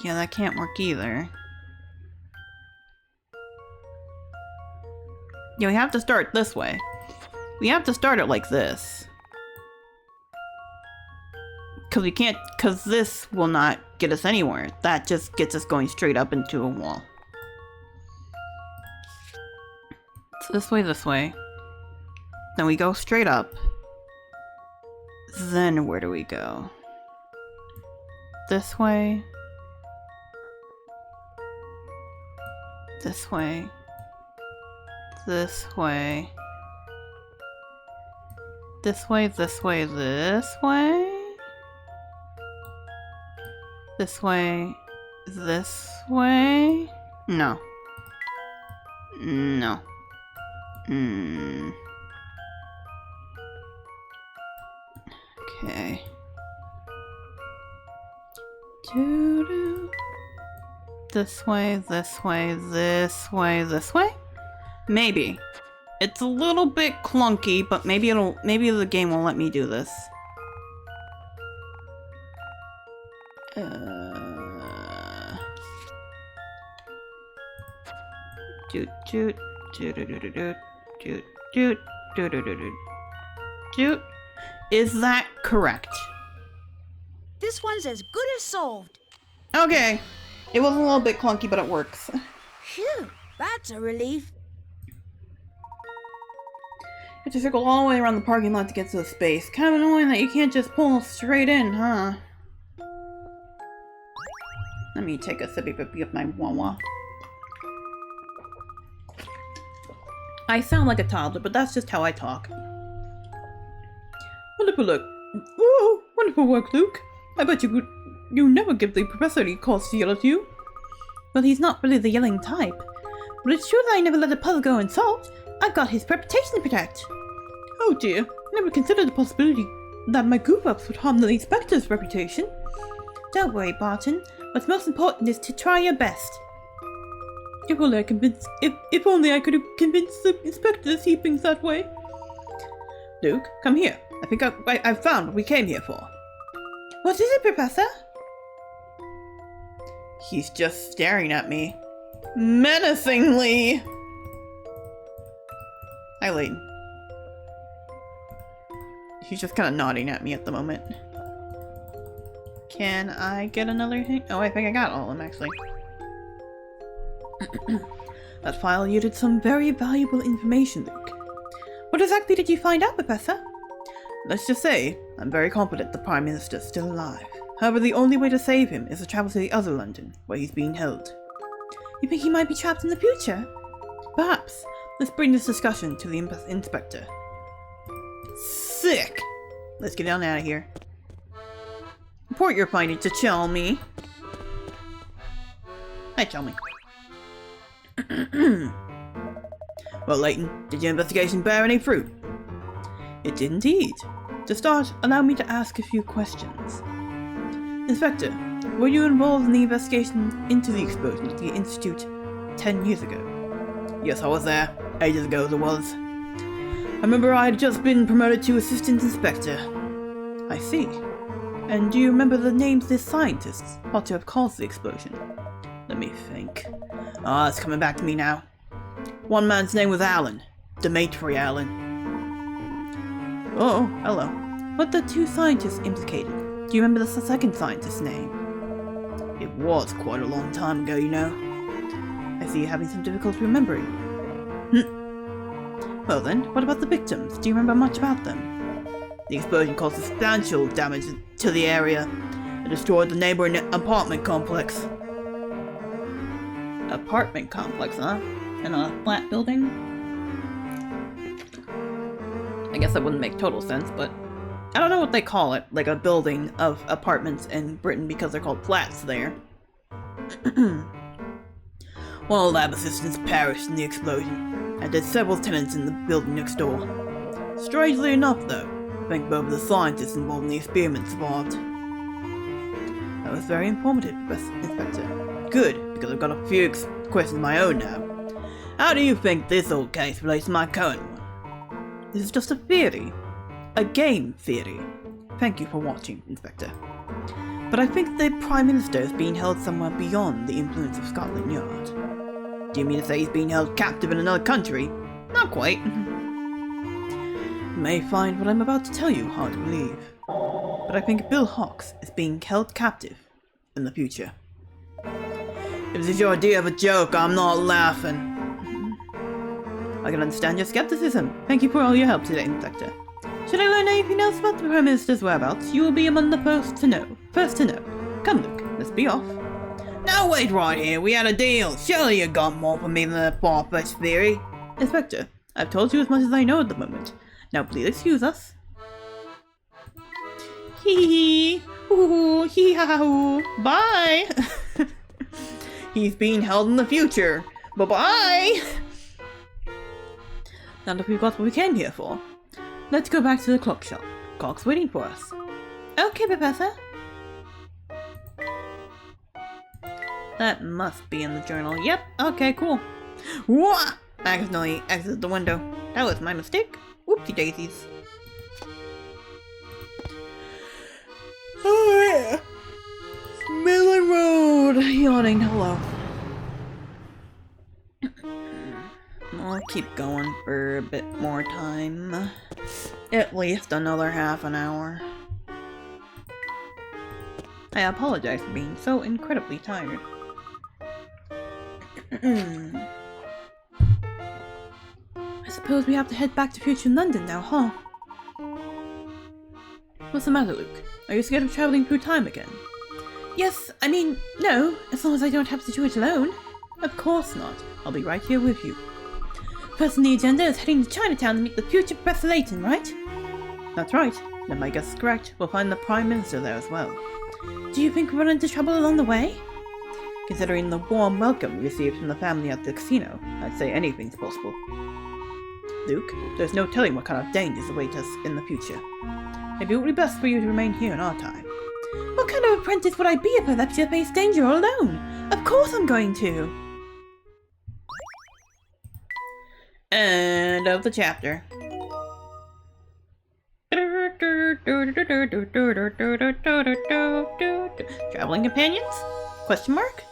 Yeah, that can't work either. Yeah, we have to start this way. We have to start it like this. Because we can't, because this will not get us anywhere. That just gets us going straight up into a wall. So this way. Then we go straight up. Then where do we go? This way. This way. This way. This way, this way, this way? This way, this way? No. No. Okay. Doo-doo. This way, this way, this way, this way? Maybe. It's a little bit clunky, but maybe the game will let me do this. Doot doot doot doot doot doot doot doot doot doot doot. Is that correct? This one's as good as solved. Okay. It was a little bit clunky, but it works. Phew, that's a relief. You have to circle all the way around the parking lot to get to the space. Kind of annoying that you can't just pull straight in, huh? Let me take a sippy of my wawa. I sound like a toddler, but that's just how I talk. Wonderful look. Whoa, wonderful work, Luke. I bet you never give the professor any cause to yell at you. Well, he's not really the yelling type. But it's true that I never let a puzzle go unsolved. I've got his reputation to protect. Oh dear, I never considered the possibility that my goof-ups would harm the inspector's reputation. Don't worry, Barton. What's most important is to try your best. If only I could have convinced the inspector to see things that way. Luke, come here. I think I've found what we came here for. What is it, Professor? He's just staring at me. Menacingly! Hi, Layton. He's just kind of nodding at me at the moment. Can I get another hint? Oh, I think I got all of them, actually. That file yielded some very valuable information, Luke. What exactly did you find out, Professor? Let's just say, I'm very confident the Prime Minister's still alive. However, the only way to save him is to travel to the other London, where he's being held. You think he might be trapped in the future? Perhaps. Let's bring this discussion to the inspector. Sick! Let's get on out of here. Report your findings to Chalmy. Hi, Chalmy. Well, Layton, did your investigation bear any fruit? It did indeed. To start, allow me to ask a few questions. Inspector, were you involved in the investigation into the explosion at the Institute 10 years ago? Yes, I was there. Ages ago, there was. I remember I had just been promoted to Assistant Inspector. I see. And do you remember the names of the scientists thought to have caused the explosion? Let me think. Ah, it's coming back to me now. One man's name was Allen. Demetri Allen. Oh, hello. What the two scientists implicated? Do you remember the second scientist's name? It was quite a long time ago, you know. I see you're having some difficulty remembering. Well then, what about the victims? Do you remember much about them? The explosion caused substantial damage to the area and destroyed the neighboring apartment complex. Apartment complex, huh? In a flat building? I guess that wouldn't make total sense, but I don't know what they call it, like a building of apartments in Britain because they're called flats there. One of the lab assistants perished in the explosion, and there's several tenants in the building next door. Strangely enough, though, I think both of the scientists involved in the experiment survived. That was very informative, Inspector. Good, because I've got a few questions of my own now. How do you think this old case relates to my current one? This is just a theory. A game theory. Thank you for watching, Inspector. But I think the Prime Minister is being held somewhere beyond the influence of Scotland Yard. Do you mean to say he's being held captive in another country? Not quite. You may find what I'm about to tell you hard to believe. But I think Bill Hawks is being held captive in the future. If this is your idea of a joke, I'm not laughing. I can understand your skepticism. Thank you for all your help today, Inspector. Should I learn anything else about the Prime Minister's whereabouts, you will be among the first to know. Come, Luke, let's be off. Now wait right here, we had a deal. Surely you got more for me than a far-fetched theory. Inspector, I've told you as much as I know at the moment. Now please excuse us. Hee hee, hoo hee ha hoo. Bye! He's being held in the future. Bye-bye! Now that we've got what we came here for, let's go back to the clock shop. Clock's waiting for us. Okay, Professor. That must be in the journal. Yep, okay, cool. Wah! Accidentally exited the window. That was my mistake. Whoopsie daisies. Oh yeah. Millen Road. Yawning. Hello. I'll keep going for a bit more time. At least another half an hour. I apologize for being so incredibly tired. I suppose we have to head back to future London now, huh? What's the matter, Luke? Are you scared of traveling through time again? Yes, I mean, no, as long as I don't have to do it alone. Of course not. I'll be right here with you. First on the agenda is heading to Chinatown to meet the future Professor Layton, right? That's right. If my guess is correct, we'll find the Prime Minister there as well. Do you think we'll run into trouble along the way? Considering the warm welcome we received from the family at the casino, I'd say anything's possible. Luke, there's no telling what kind of dangers await us in the future. Maybe it would be best for you to remain here in our time. What kind of apprentice would I be if I left you to face danger all alone? Of course I'm going to! End of the chapter. Traveling companions? Question mark?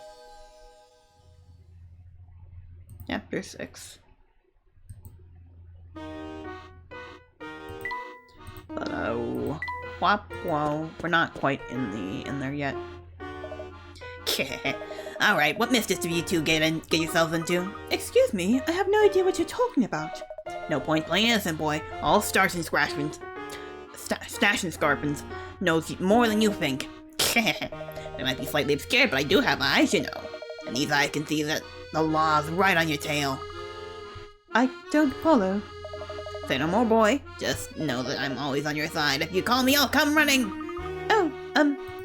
Chapter 6. But whoa, we're not quite in there yet. Alright, what mischief do you two get yourselves into? Excuse me, I have no idea what you're talking about. No point playing innocent, boy. All stars and scratchments. Stash and scarpins knows more than you think. I might be slightly obscured, but I do have eyes, you know. And these eyes can see that the law's right on your tail. I don't follow. Say no more, boy. Just know that I'm always on your side. If you call me, I'll come running. Oh,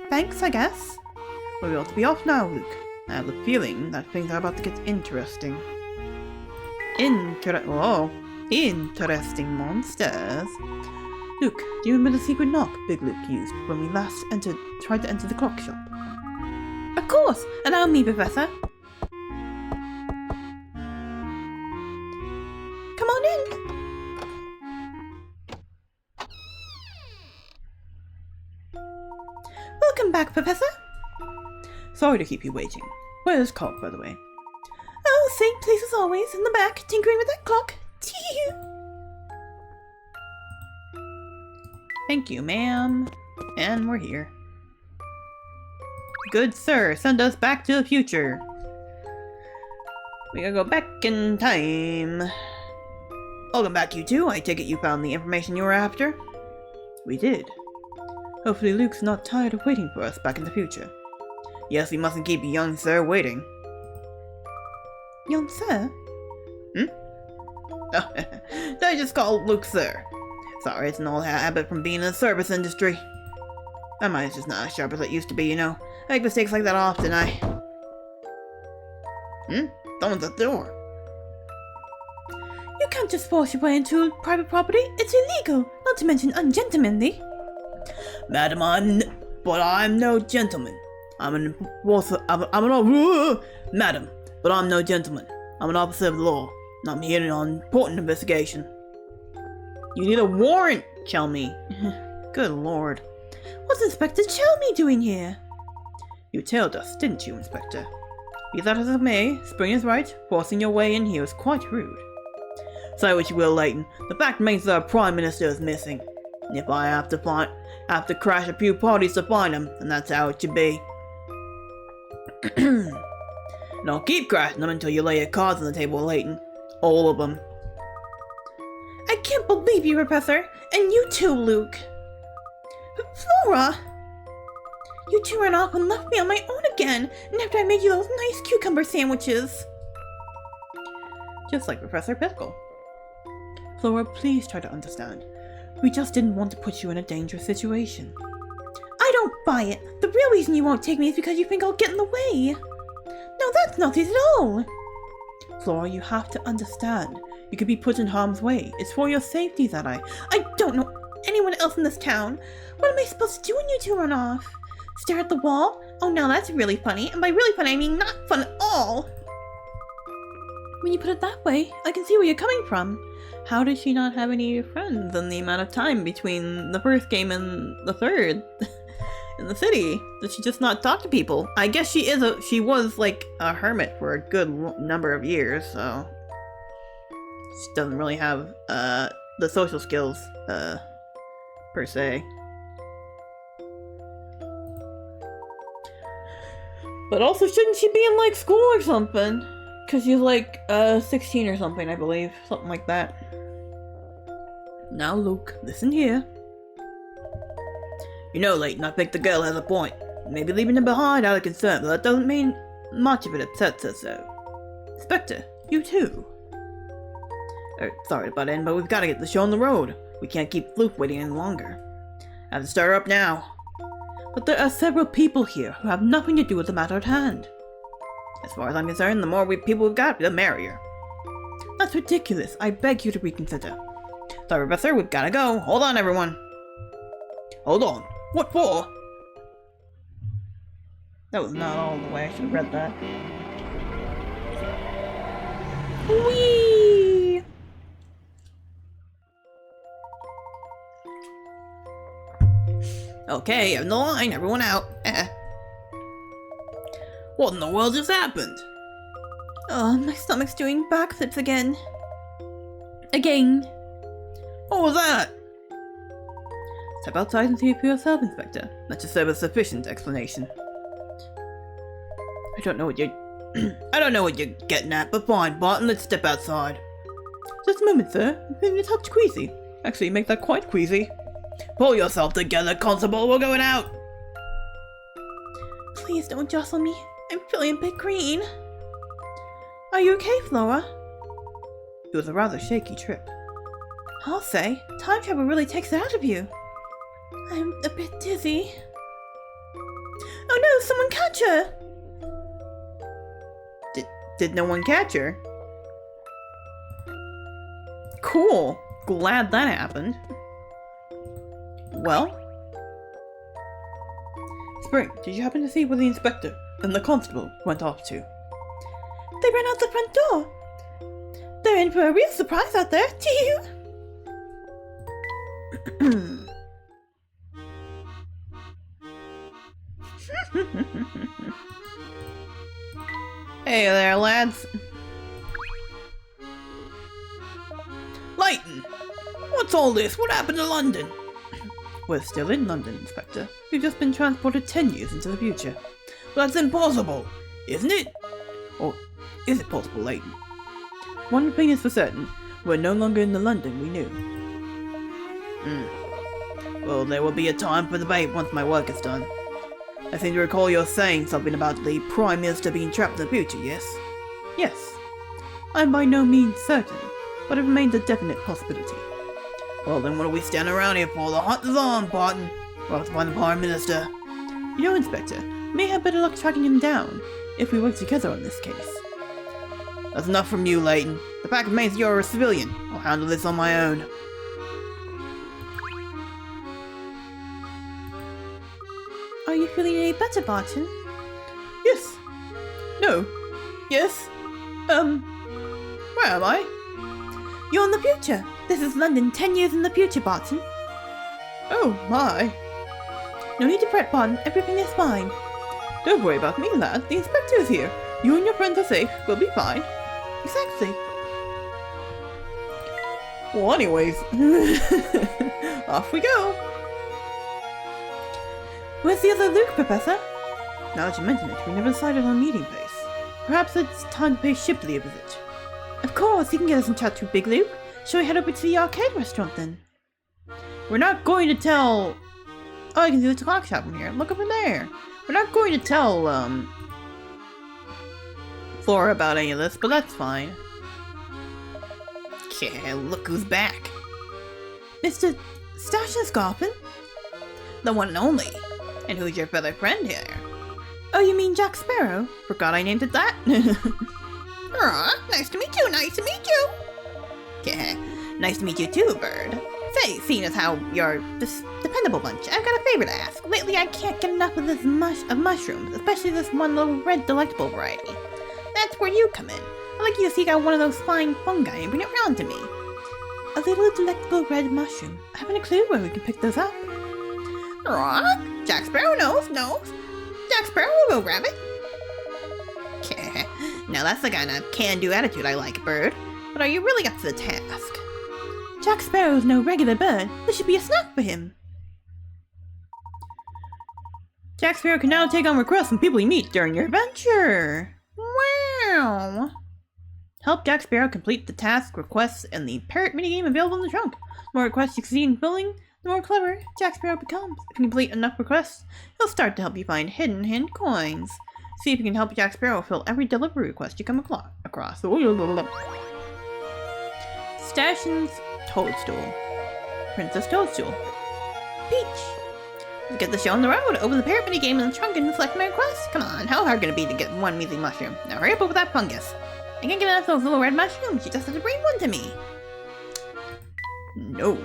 thanks, I guess. We ought to be off now, Luke. I have the feeling that things are about to get interesting. Interesting monsters. Luke, do you remember the secret knock Big Luke used when we last tried to enter the clock shop? Of course! Allow me, Professor. Come on in! Welcome back, Professor. Sorry to keep you waiting. Where's Cobb, by the way? Oh, same place as always, in the back, tinkering with that clock. Thank you, ma'am. And we're here. Good sir, send us back to the future. We gotta go back in time. Welcome back, you two. I take it you found the information you were after? We did. Hopefully Luke's not tired of waiting for us back in the future. Yes, we mustn't keep young sir waiting. Young sir? Oh, did I just call Luke sir? Sorry, it's an old habit from being in the service industry. My mind's just not as sharp as it used to be, you know. I make mistakes like that often, Someone's at the door. You can't just force your way into private property. It's illegal, not to mention ungentlemanly. Madam, I'm no gentleman. Madam, but I'm no gentleman. I'm an officer of the law, and I'm here on important investigation. You need a warrant, Chelmy. Good lord. What's Inspector Chelmy doing here? You tailed us, didn't you, Inspector? Be that as it may, Spring is right. Forcing your way in here is quite rude. Say what you will, Layton. The fact remains that our Prime Minister is missing. And if I have to crash a few parties to find him, then that's how it should be. Now keep crashing them until you lay your cards on the table, Layton. All of them. I can't believe you, Professor! And you too, Luke! Flora! You two ran off and left me on my own again, and after I made you those nice cucumber sandwiches. Just like Professor Pickle. Flora, please try to understand. We just didn't want to put you in a dangerous situation. I don't buy it. The real reason you won't take me is because you think I'll get in the way. No, that's not it at all. Flora, you have to understand. You could be put in harm's way. It's for your safety that I don't know anyone else in this town. What am I supposed to do when you two run off? Stare at the wall? Oh, now that's really funny. And by really funny, I mean not fun at all. When you put it that way, I can see where you're coming from. How did she not have any friends in the amount of time between the first game and the third in the city? Did she just not talk to people? I guess she was like a hermit for a good number of years, so she doesn't really have the social skills per se. But also, shouldn't she be in like school or something? Because she's like 16 or something, I believe. Something like that. Now, Luke, listen here. You know, Layton, I think the girl has a point. Maybe leaving her behind out of concern, but that doesn't mean much of it upsets her so. Inspector, you too. Sorry to butt in, but we've got to get the show on the road. We can't keep Luke waiting any longer. I have to start her up now. But there are several people here who have nothing to do with the matter at hand. As far as I'm concerned, the more people we've got, the merrier. That's ridiculous. I beg you to reconsider. Sorry, Professor, we've gotta go. Hold on, everyone. Hold on. What for? That was not all the way. I should have read that. Whee! Okay, in the line, everyone out. What in the world just happened? Oh, my stomach's doing backflips again. Again. What was that? Step outside and see it for yourself, Inspector. That should serve as sufficient explanation. I don't know what you're getting at, but fine, Barton, let's step outside. Just a moment, sir. I'm feeling a touch queasy. Actually, you make that quite queasy. Pull yourself together, Constable, we're going out! Please don't jostle me. I'm feeling a bit green. Are you okay, Flora? It was a rather shaky trip. I'll say, time travel really takes it out of you. I'm a bit dizzy. Oh no, someone catch her! Did no one catch her? Cool. Glad that happened. Well? Spring, did you happen to see where the inspector and the constable went off to? They ran out the front door. They're in for a real surprise out there, too. Hey there, lads. Layton! What's all this? What happened to London? We're still in London, Inspector. We've just been transported 10 years into the future. That's impossible, isn't it? Or is it possible, Layton? One thing is for certain. We're no longer in the London we knew. Well, there will be a time for debate once my work is done. I seem to recall you're saying something about the Prime Minister being trapped in the future, yes? Yes. I'm by no means certain, but it remains a definite possibility. Well then, what are we standing around here for? The hunt is on, Barton. We'll have to find the Prime Minister. You know, Inspector, we may have better luck tracking him down, if we work together on this case. That's enough from you, Layton. The fact remains that you're a civilian. I'll handle this on my own. Are you feeling any better, Barton? Yes. No. Yes. Where am I? You're in the future. This is London 10 years in the future, Barton. Oh, my. No need to fret, Barton. Everything is fine. Don't worry about me, lad. The inspector is here. You and your friends are safe. We'll be fine. Exactly. Well, anyways. Off we go. Where's the other Luke, Professor? Now that you mention it, we never decided on a meeting place. Perhaps it's time to pay Shipley a visit. Of course, you can get us in touch with Big Luke. Shall we head over to the arcade restaurant then? We're not going to tell... Oh, you can see the clock shop from here. Look over there. We're not going to tell, Flora about any of this, but that's fine. Yeah, look who's back. Mr. Stash's Garpin? The one and only. And who's your feather friend here? Oh, you mean Jack Sparrow? Forgot I named it that? Aw, nice to meet you, nice to meet you! Yeah, nice to meet you too, Bird. Say, seeing as how you're this dependable bunch, I've got a favor to ask. Lately I can't get enough of this mushrooms, especially this one little red delectable variety. That's where you come in. I'd like you to seek out one of those flying fungi and bring it round to me. A little delectable red mushroom. I haven't a clue where we can pick those up. Aw, Jack Sparrow knows. Jack Sparrow will go grab it. Yeah, now that's the kind of can-do attitude I like, Bird. But are you really up to the task? Jack Sparrow's no regular bird. This should be a snack for him. Jack Sparrow can now take on requests from people you meet during your adventure. Wow! Help Jack Sparrow complete the task requests in the parrot minigame available in the trunk. The more requests you succeed in filling, the more clever Jack Sparrow becomes. If you complete enough requests, he'll start to help you find hidden coins. See if you can help Jack Sparrow fill every delivery request you come across. Station's Toadstool. Princess Toadstool. Peach. Let's get the show on the road. Open the parrot minigame in the trunk and select my request. Come on, how hard can it be to get one measly mushroom? Now hurry up over that fungus. I can't get enough of those little red mushrooms. You just have to bring one to me. No.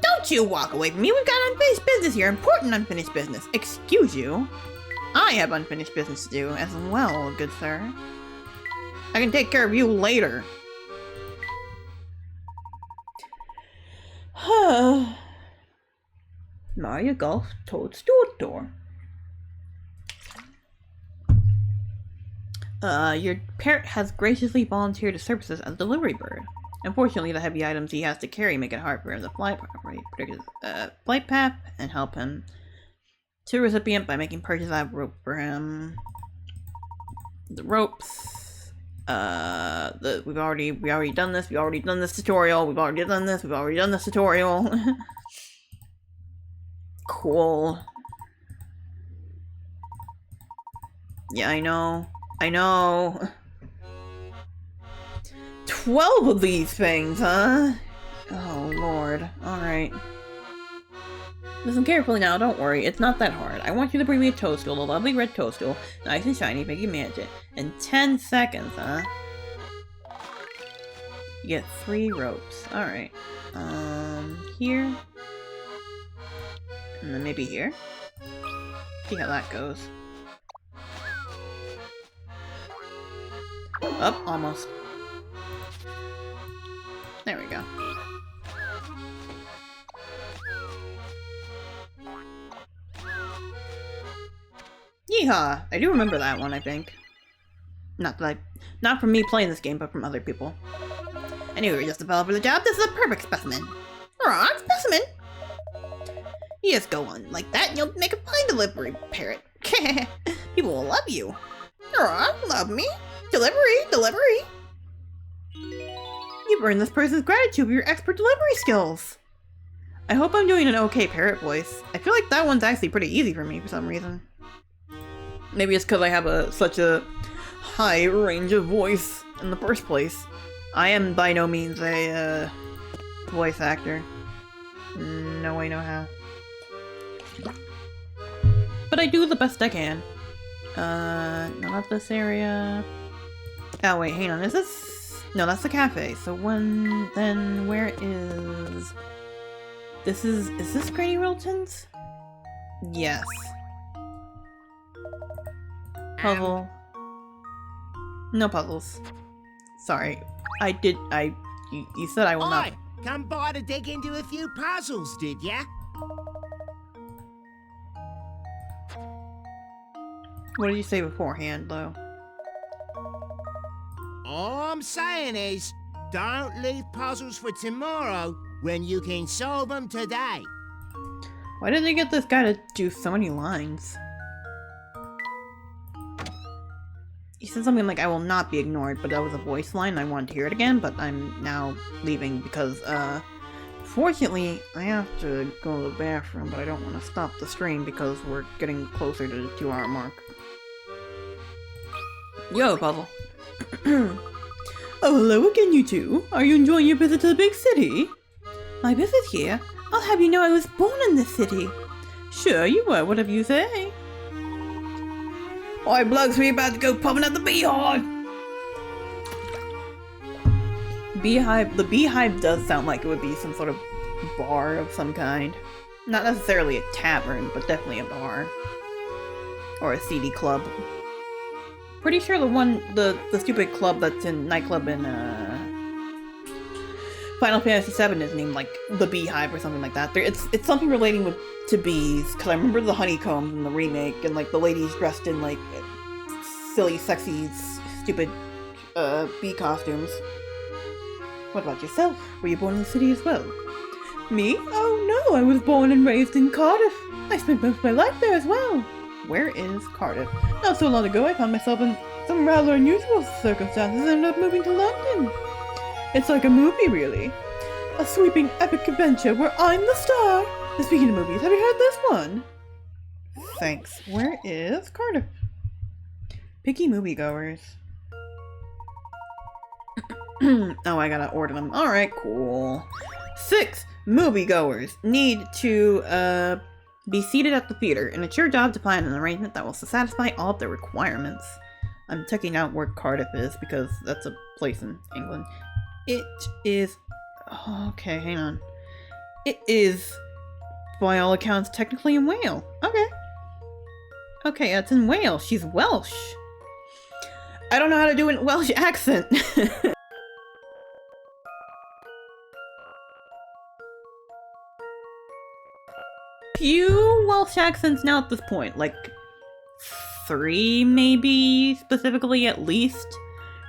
Don't you walk away from me. We've got unfinished business here. Important unfinished business. Excuse you. I have unfinished business to do as well, good sir. I can take care of you later. Mario Golf Toadstool Door. Your parrot has graciously volunteered his services as a delivery bird. Unfortunately, the heavy items he has to carry make it hard for him to fly properly, predict his flight path, and help him to the recipient by making purchases out of rope for him. The ropes. We've already done this. We've already done this tutorial. We've already done this tutorial. Cool. Yeah, I know. 12 of these things, huh? Oh, Lord. Alright. Listen carefully now, don't worry. It's not that hard. I want you to bring me a toadstool, a lovely red toadstool, nice and shiny, make you manage it. In 10 seconds, huh? You get 3 ropes. Alright. Here. And then maybe here? See how that goes. Up, almost. There we go. Yeehaw! I do remember that one, I think. Not from me playing this game, but from other people. Anyway, we're just about for the job. This is a perfect specimen. Aw, specimen! You just go on like that and you'll make a fine delivery parrot. People will love you. Aw, love me? Delivery! You've earned this person's gratitude for your expert delivery skills. I hope I'm doing an okay parrot voice. I feel like that one's actually pretty easy for me for some reason. Maybe it's because I have such a high range of voice in the first place. I am by no means a voice actor. No way, no how. But I do the best I can. No, not this area. Oh wait, hang on, is this? No, that's the cafe. So then where is... is this Granny Wilton's? Yes. Puzzle. No puzzles. Sorry. You said I will not. Oi, come by to dig into a few puzzles, did ya? What did you say beforehand, though? All I'm saying is, don't leave puzzles for tomorrow when you can solve them today. Why did they get this guy to do so many lines? He said something like, I will not be ignored, but that was a voice line. I wanted to hear it again, but I'm now leaving because, fortunately, I have to go to the bathroom, but I don't want to stop the stream because we're getting closer to the 2-hour mark. Yo, Puzzle. Oh, hello again, you two. Are you enjoying your visit to the big city? My visit here? I'll have you know I was born in this city. Sure you were, whatever you say. Oi, blokes, we about to go popping at the beehive! Beehive. The beehive does sound like it would be some sort of bar of some kind. Not necessarily a tavern, but definitely a bar. Or a seedy club. Pretty sure the stupid club that's in nightclub in Final Fantasy VII is named like the Beehive or something like that. It's something relating to bees, because I remember the honeycombs in the remake and like the ladies dressed in like silly, sexy, stupid bee costumes. What about yourself? Were you born in the city as well? Me? Oh no, I was born and raised in Cardiff. I spent most of my life there as well. Where is Cardiff? Not so long ago, I found myself in some rather unusual circumstances and ended up moving to London. It's like a movie, really. A sweeping epic adventure where I'm the star. And speaking of movies, have you heard this one? Thanks. Where is Cardiff? Picky moviegoers. Oh, I gotta order them. Alright, cool. 6 moviegoers need to, be seated at the theater, and it's your job to plan an arrangement that will satisfy all of their requirements. I'm checking out where Cardiff is, because that's a place in England. It is... Oh, okay, hang on. It is, by all accounts, technically in Wales. Okay. Okay, it's in Wales. She's Welsh. I don't know how to do a Welsh accent. Few Welsh accents now at this point, like 3 maybe, specifically at least,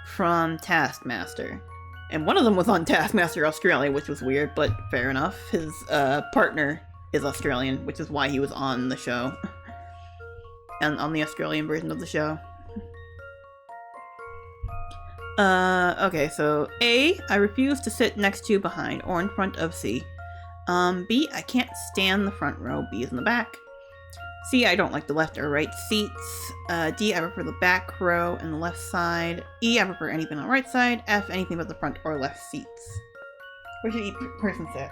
from Taskmaster. And one of them was on Taskmaster Australia, which was weird, but fair enough. His partner is Australian, which is why he was on the show. And on the Australian version of the show. Okay, so A, I refuse to sit next to, behind, or in front of C. B, I can't stand the front row. B is in the back. C, I don't like the left or right seats. D, I prefer the back row and the left side. E, I prefer anything on the right side. F, anything but the front or left seats. Where should each person sit?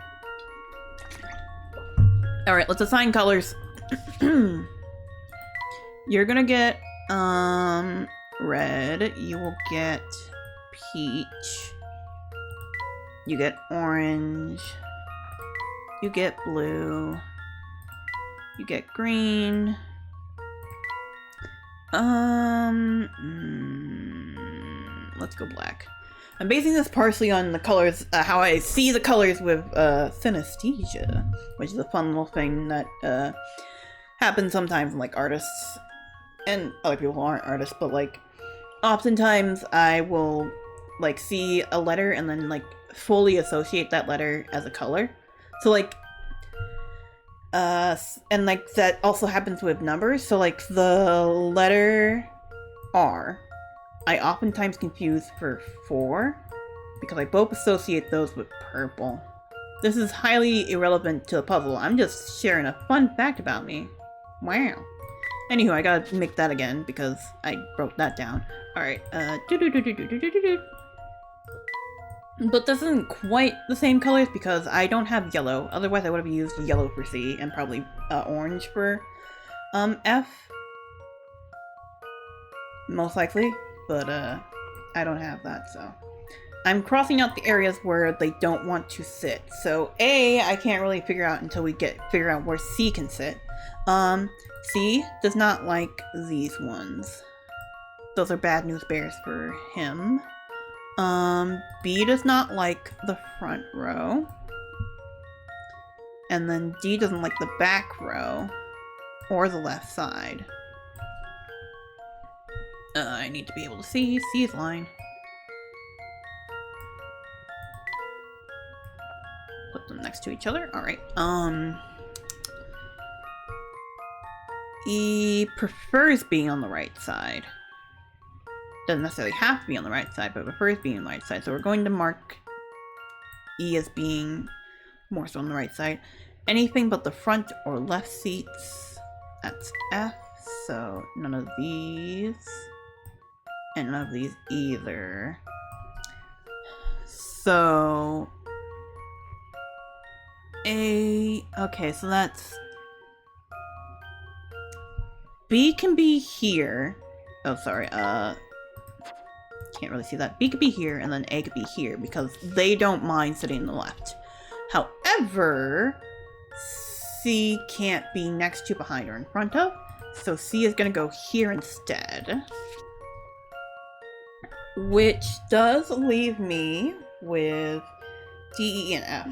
Alright, let's assign colors. You're gonna get, red. You will get peach. You get orange. You get blue. You get green. Let's go black. I'm basing this partially on the colors, how I see the colors with synesthesia, which is a fun little thing that happens sometimes in like artists and other people who aren't artists, but like oftentimes I will like see a letter and then like fully associate that letter as a color. So like and like that also happens with numbers. So like the letter R, I oftentimes confuse for 4 because I both associate those with purple. This is highly irrelevant to the puzzle. I'm just sharing a fun fact about me. Wow. Anywho, I gotta make that again because I wrote that down. Alright, but this isn't quite the same colors because I don't have yellow. Otherwise, I would have used yellow for C and probably orange for F. Most likely, but I don't have that, so. I'm crossing out the areas where they don't want to sit. So A, I can't really figure out until we figure out where C can sit. C does not like these ones. Those are bad news bears for him. B does not like the front row. And then D doesn't like the back row. Or the left side. I need to be able to see C's line. Put them next to each other. Alright, E prefers being on the right side. Doesn't necessarily have to be on the right side, but prefers being on the right side. So we're going to mark E as being more so on the right side. Anything but the front or left seats, that's F. So none of these. And none of these either. So A, okay, so that's B can be here. Oh, sorry, can't really see that. B could be here, and then A could be here, because they don't mind sitting on the left. However, C can't be next to, behind, or in front of, so C is gonna go here instead. Which does leave me with D, E, and F.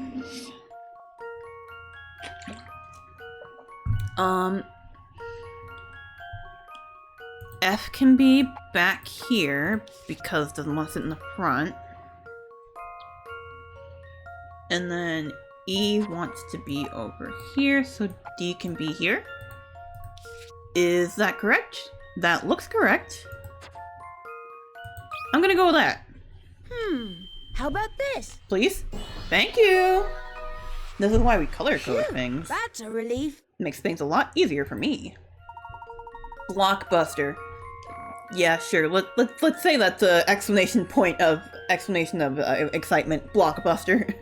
F can be back here because it doesn't want to sit in the front. And then E wants to be over here, so D can be here. Is that correct? That looks correct. I'm gonna go with that. How about this? Please? Thank you! This is why we color code Phew, things. That's a relief. Makes things a lot easier for me. Blockbuster. Yeah, sure. Let's say that's an explanation of excitement. Blockbuster.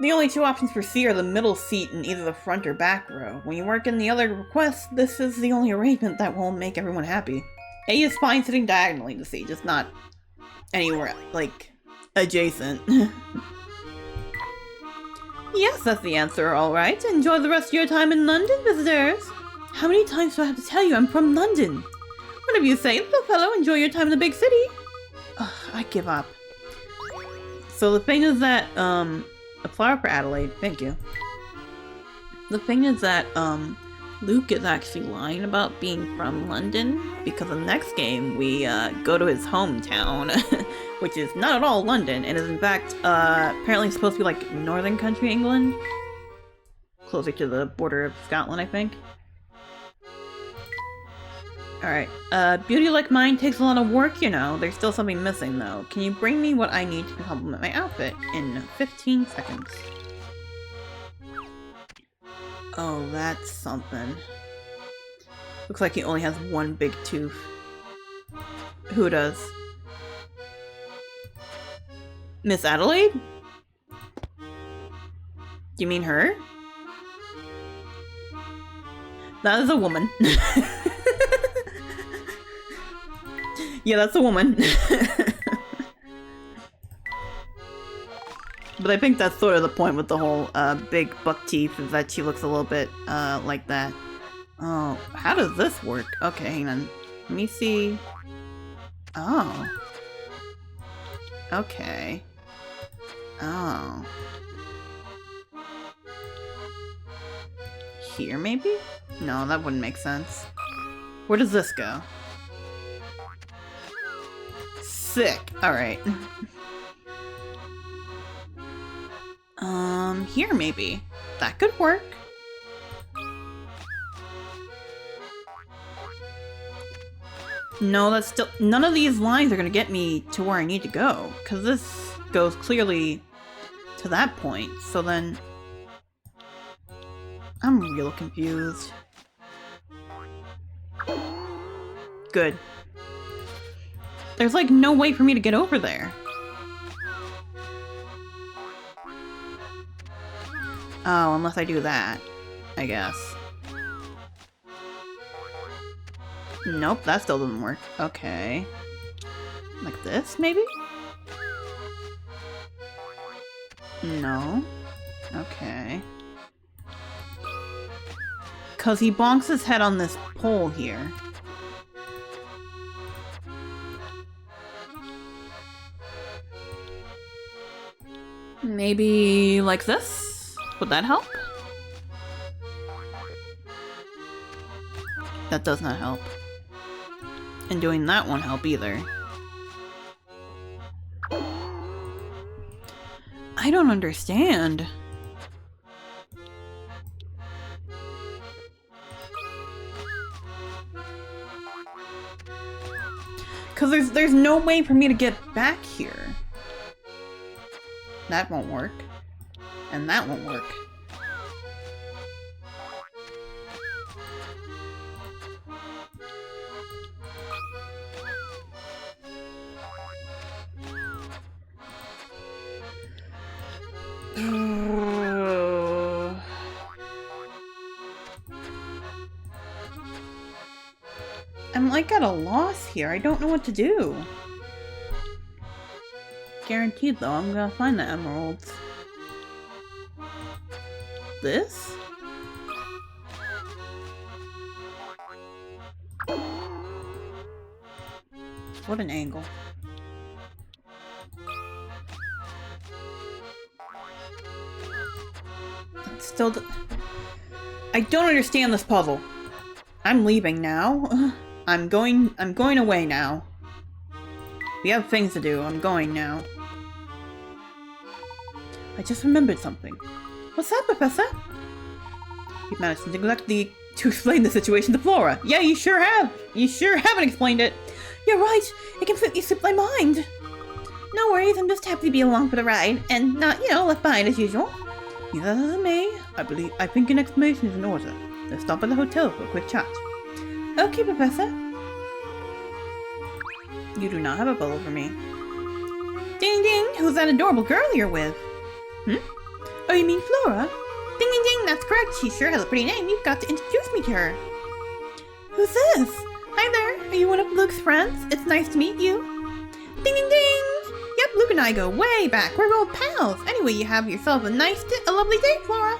The only two options for C are the middle seat in either the front or back row. When you work in the other requests, this is the only arrangement that will make everyone happy. A is fine sitting diagonally to C, just not anywhere, like, adjacent. Yes, that's the answer, alright. Enjoy the rest of your time in London, visitors. How many times do I have to tell you I'm from London? Whatever you say, little fellow, enjoy your time in the big city. Ugh, I give up. So the thing is that, a flower for Adelaide, thank you. The thing is that, Luke is actually lying about being from London, because the next game we go to his hometown, which is not at all London, and is in fact apparently supposed to be like northern country England, closer to the border of Scotland, I think. Alright, beauty like mine takes a lot of work, you know. There's still something missing though. Can you bring me what I need to complement my outfit in 15 seconds? Oh, that's something. Looks like he only has one big tooth. Who does? Miss Adelaide? You mean her? That is a woman. Yeah, that's a woman. But I think that's sort of the point with the whole big buck teeth, is that she looks a little bit like that. Oh, how does this work? Okay, hang on. Let me see. Oh. Okay. Oh. Here, maybe? No, that wouldn't make sense. Where does this go? Sick. Alright. Here maybe. That could work. No, that's still... None of these lines are gonna get me to where I need to go. Because this goes clearly to that point. So then... I'm real confused. Good. There's like no way for me to get over there. Oh, unless I do that, I guess. Nope, that still doesn't work. Okay. Like this, maybe? No. Okay. 'Cause he bonks his head on this pole here. Maybe like this? Would that help? That does not help. And doing that won't help either. I don't understand. Because there's no way for me to get back here. That won't work. And that won't work. I'm like at a loss here. I don't know what to do. Guaranteed though, I'm gonna find the emeralds. This? What an angle. Still, I don't understand this puzzle. I'm leaving now. I'm going away now. We have things to do. I'm going now. I just remembered something. What's that, Professor? You managed to explain the situation to Flora. Yeah, you sure have. You sure haven't explained it. You're right. It completely slipped my mind. No worries. I'm just happy to be along for the ride and not, left behind as usual. Be that as it may, I think an explanation is in order. Let's stop at the hotel for a quick chat. Okay, Professor. You do not have a puzzle for me. Ding ding! Who's that adorable girl you're with? Oh, you mean Flora? Ding ding ding! That's correct. She sure has a pretty name. You've got to introduce me to her. Who's this? Hi there. Are you one of Luke's friends? It's nice to meet you. Ding ding ding! Yep, Luke and I go way back. We're old pals. Anyway, you have yourself a lovely day, Flora.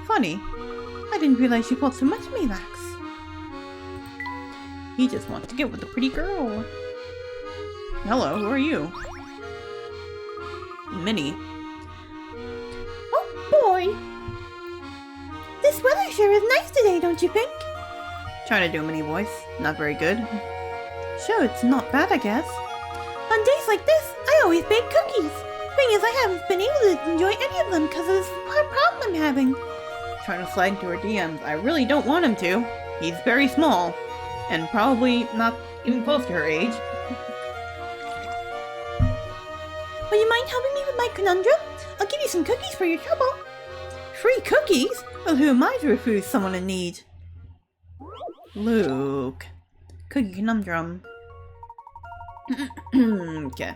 Funny. I didn't realize you felt so much for me, Max. He just wants to get with a pretty girl. Hello, who are you? Minnie. Oh boy! This weather sure is nice today, don't you think? Trying to do a Minnie voice. Not very good. Sure, it's not bad, I guess. On days like this, I always bake cookies. Thing is, I haven't been able to enjoy any of them because of this hard problem I'm having. Trying to slide into her DMs. I really don't want him to. He's very small. And probably not even close to her age. Will you mind helping me with my conundrum? I'll give you some cookies for your trouble. Free cookies? Well, who am I to refuse someone in need? Luke. Cookie conundrum. Okay.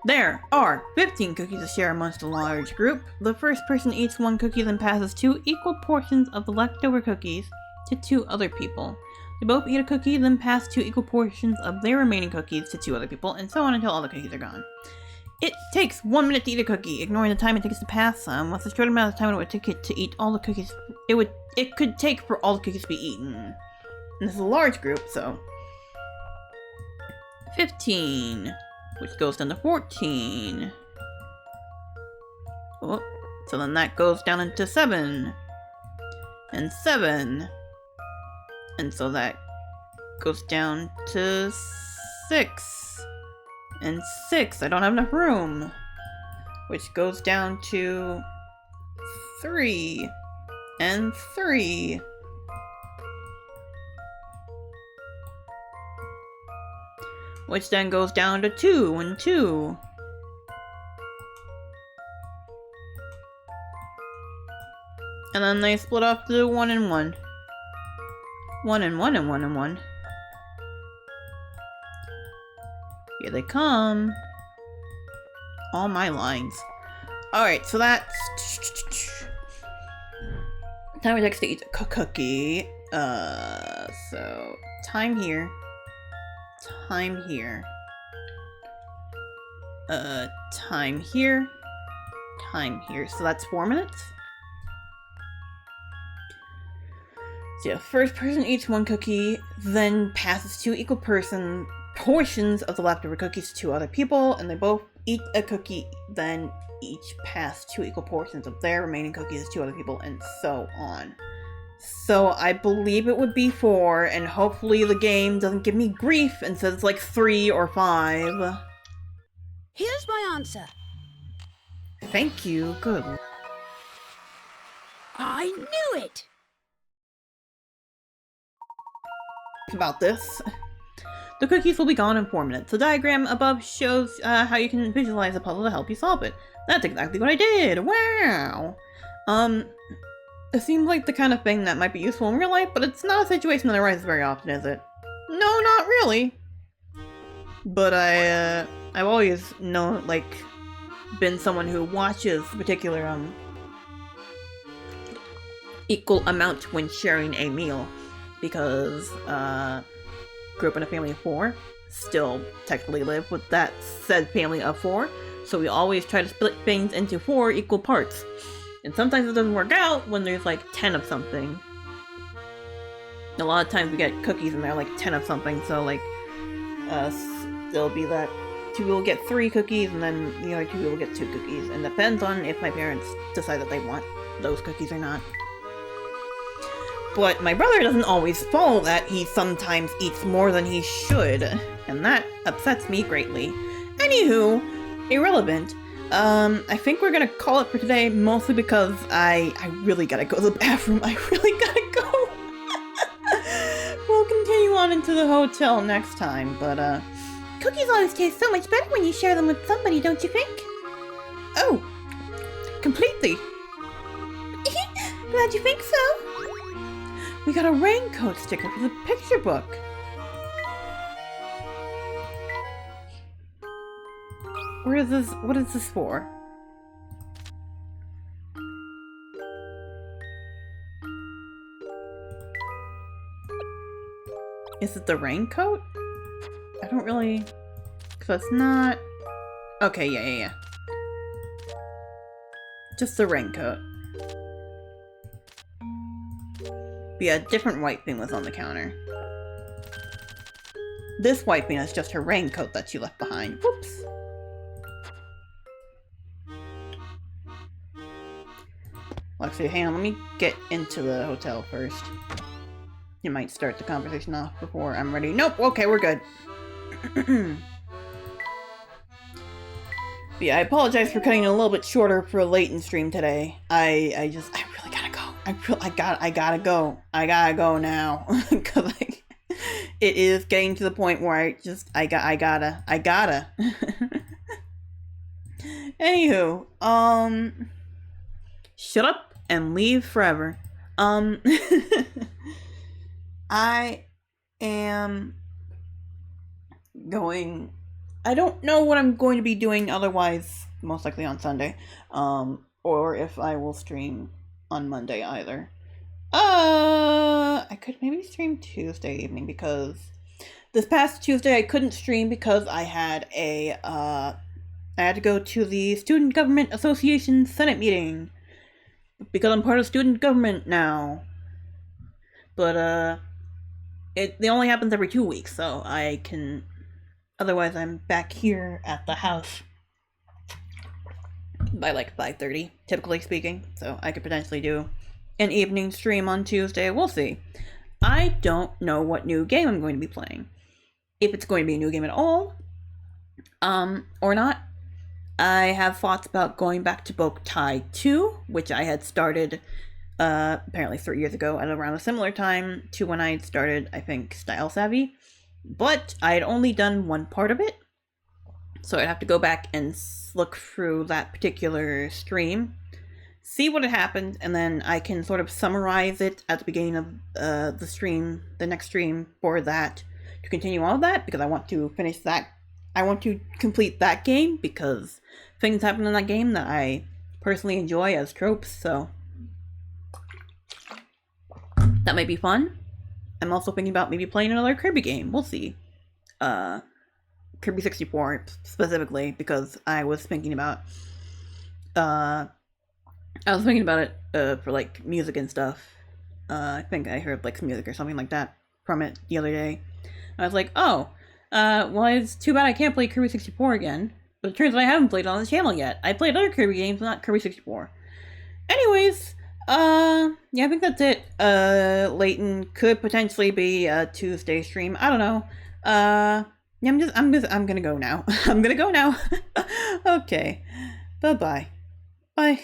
There are 15 cookies to share amongst a large group. The first person eats one cookie, then passes 2 equal portions of the leftover cookies to 2 other people. They both eat a cookie, then pass 2 equal portions of their remaining cookies to 2 other people, and so on until all the cookies are gone. It takes 1 minute to eat a cookie, ignoring the time it takes to pass them. What's the short amount of time it would take it to eat all the cookies? It could take for all the cookies to be eaten. And this is a large group, so 15, which goes down to 14. Oh, so then that goes down into 7 and 7. And so that goes down to 6. And 6. I don't have enough room. Which goes down to 3. And 3. Which then goes down to 2 and 2. And then they split off to 1 and 1. 1 and 1 and 1 and 1. Here they come. All my lines. Alright, so that's... time it takes to eat a cookie. So... time here. Time here. Time here. Time here. So that's 4 minutes? So yeah, first person eats 1 cookie, then passes 2 equal portions of the leftover cookies to 2 other people, and they both eat a cookie, then each pass 2 equal portions of their remaining cookies to 2 other people, and so on. So I believe it would be 4, and hopefully the game doesn't give me grief and says it's like 3 or 5. Here's my answer. Thank you. Good. I knew it! About this. The cookies will be gone in 4 minutes. The diagram above shows how you can visualize a puzzle to help you solve it. That's exactly what I did! Wow! It seems like the kind of thing that might be useful in real life, but it's not a situation that arises very often, is it? No, not really! But I've always been someone who watches the particular, equal amount when sharing a meal. Because, grew up in a family of 4, still technically live with that said family of 4, so we always try to split things into 4 equal parts. And sometimes it doesn't work out when there's like 10 of something. A lot of times we get cookies and they're like 10 of something, so like, there'll be that 2 people get 3 cookies and then the other 2 people get 2 cookies. And depends on if my parents decide that they want those cookies or not. But my brother doesn't always follow that. He sometimes eats more than he should, and that upsets me greatly. Anywho, irrelevant. I think we're gonna call it for today, mostly because I really gotta go to the bathroom. I really gotta go. We'll continue on into the hotel next time, but Cookies always taste so much better when you share them with somebody, don't you think? oh, completely. Glad you think so. We got a raincoat sticker for the picture book. Where is this? What is this for? Is it the raincoat? I don't really... So it's not... Okay, yeah. Just the raincoat. But yeah, a different white thing was on the counter. This white thing is just her raincoat that she left behind. Whoops. Well, actually, hang on, let me get into the hotel first. You might start the conversation off before I'm ready. Nope, okay, we're good. But yeah, I apologize for cutting it a little bit shorter for a Layton stream today. I really gotta go. I gotta go. I gotta go now. Cause like, it is getting to the point where I gotta. Anywho, shut up and leave forever. I am going... I don't know what I'm going to be doing otherwise, most likely on Sunday, or if I will stream on Monday either. I could maybe stream Tuesday evening because this past Tuesday I couldn't stream because I had I had to go to the Student Government Association Senate meeting because I'm part of student government now. But it only happens every 2 weeks, so I can... Otherwise, I'm back here at the house by like 5:30, typically speaking. So I could potentially do an evening stream on Tuesday. We'll see. I don't know what new game I'm going to be playing. If it's going to be a new game at all, or not. I have thoughts about going back to Boktai 2, which I had started apparently 3 years ago at around a similar time to when I started, I think, Style Savvy. But I had only done one part of it, so I'd have to go back and look through that particular stream, see what had happened, and then I can sort of summarize it at the beginning of the next stream for that, to continue all of that, because I want to finish that. I want to complete that game, because things happen in that game that I personally enjoy as tropes, so that might be fun. I'm also thinking about maybe playing another Kirby game. We'll see. Kirby 64 specifically, because I was thinking about it for like music and stuff. I think I heard like some music or something like that from it the other day. I was like, oh, well, it's too bad I can't play Kirby 64 again. But it turns out I haven't played it on the channel yet. I played other Kirby games, not Kirby 64. Anyways, yeah, I think that's it. Layton could potentially be a Tuesday stream. I don't know. Yeah, I'm gonna go now. I'm gonna go now. Okay. Bye-bye. Bye.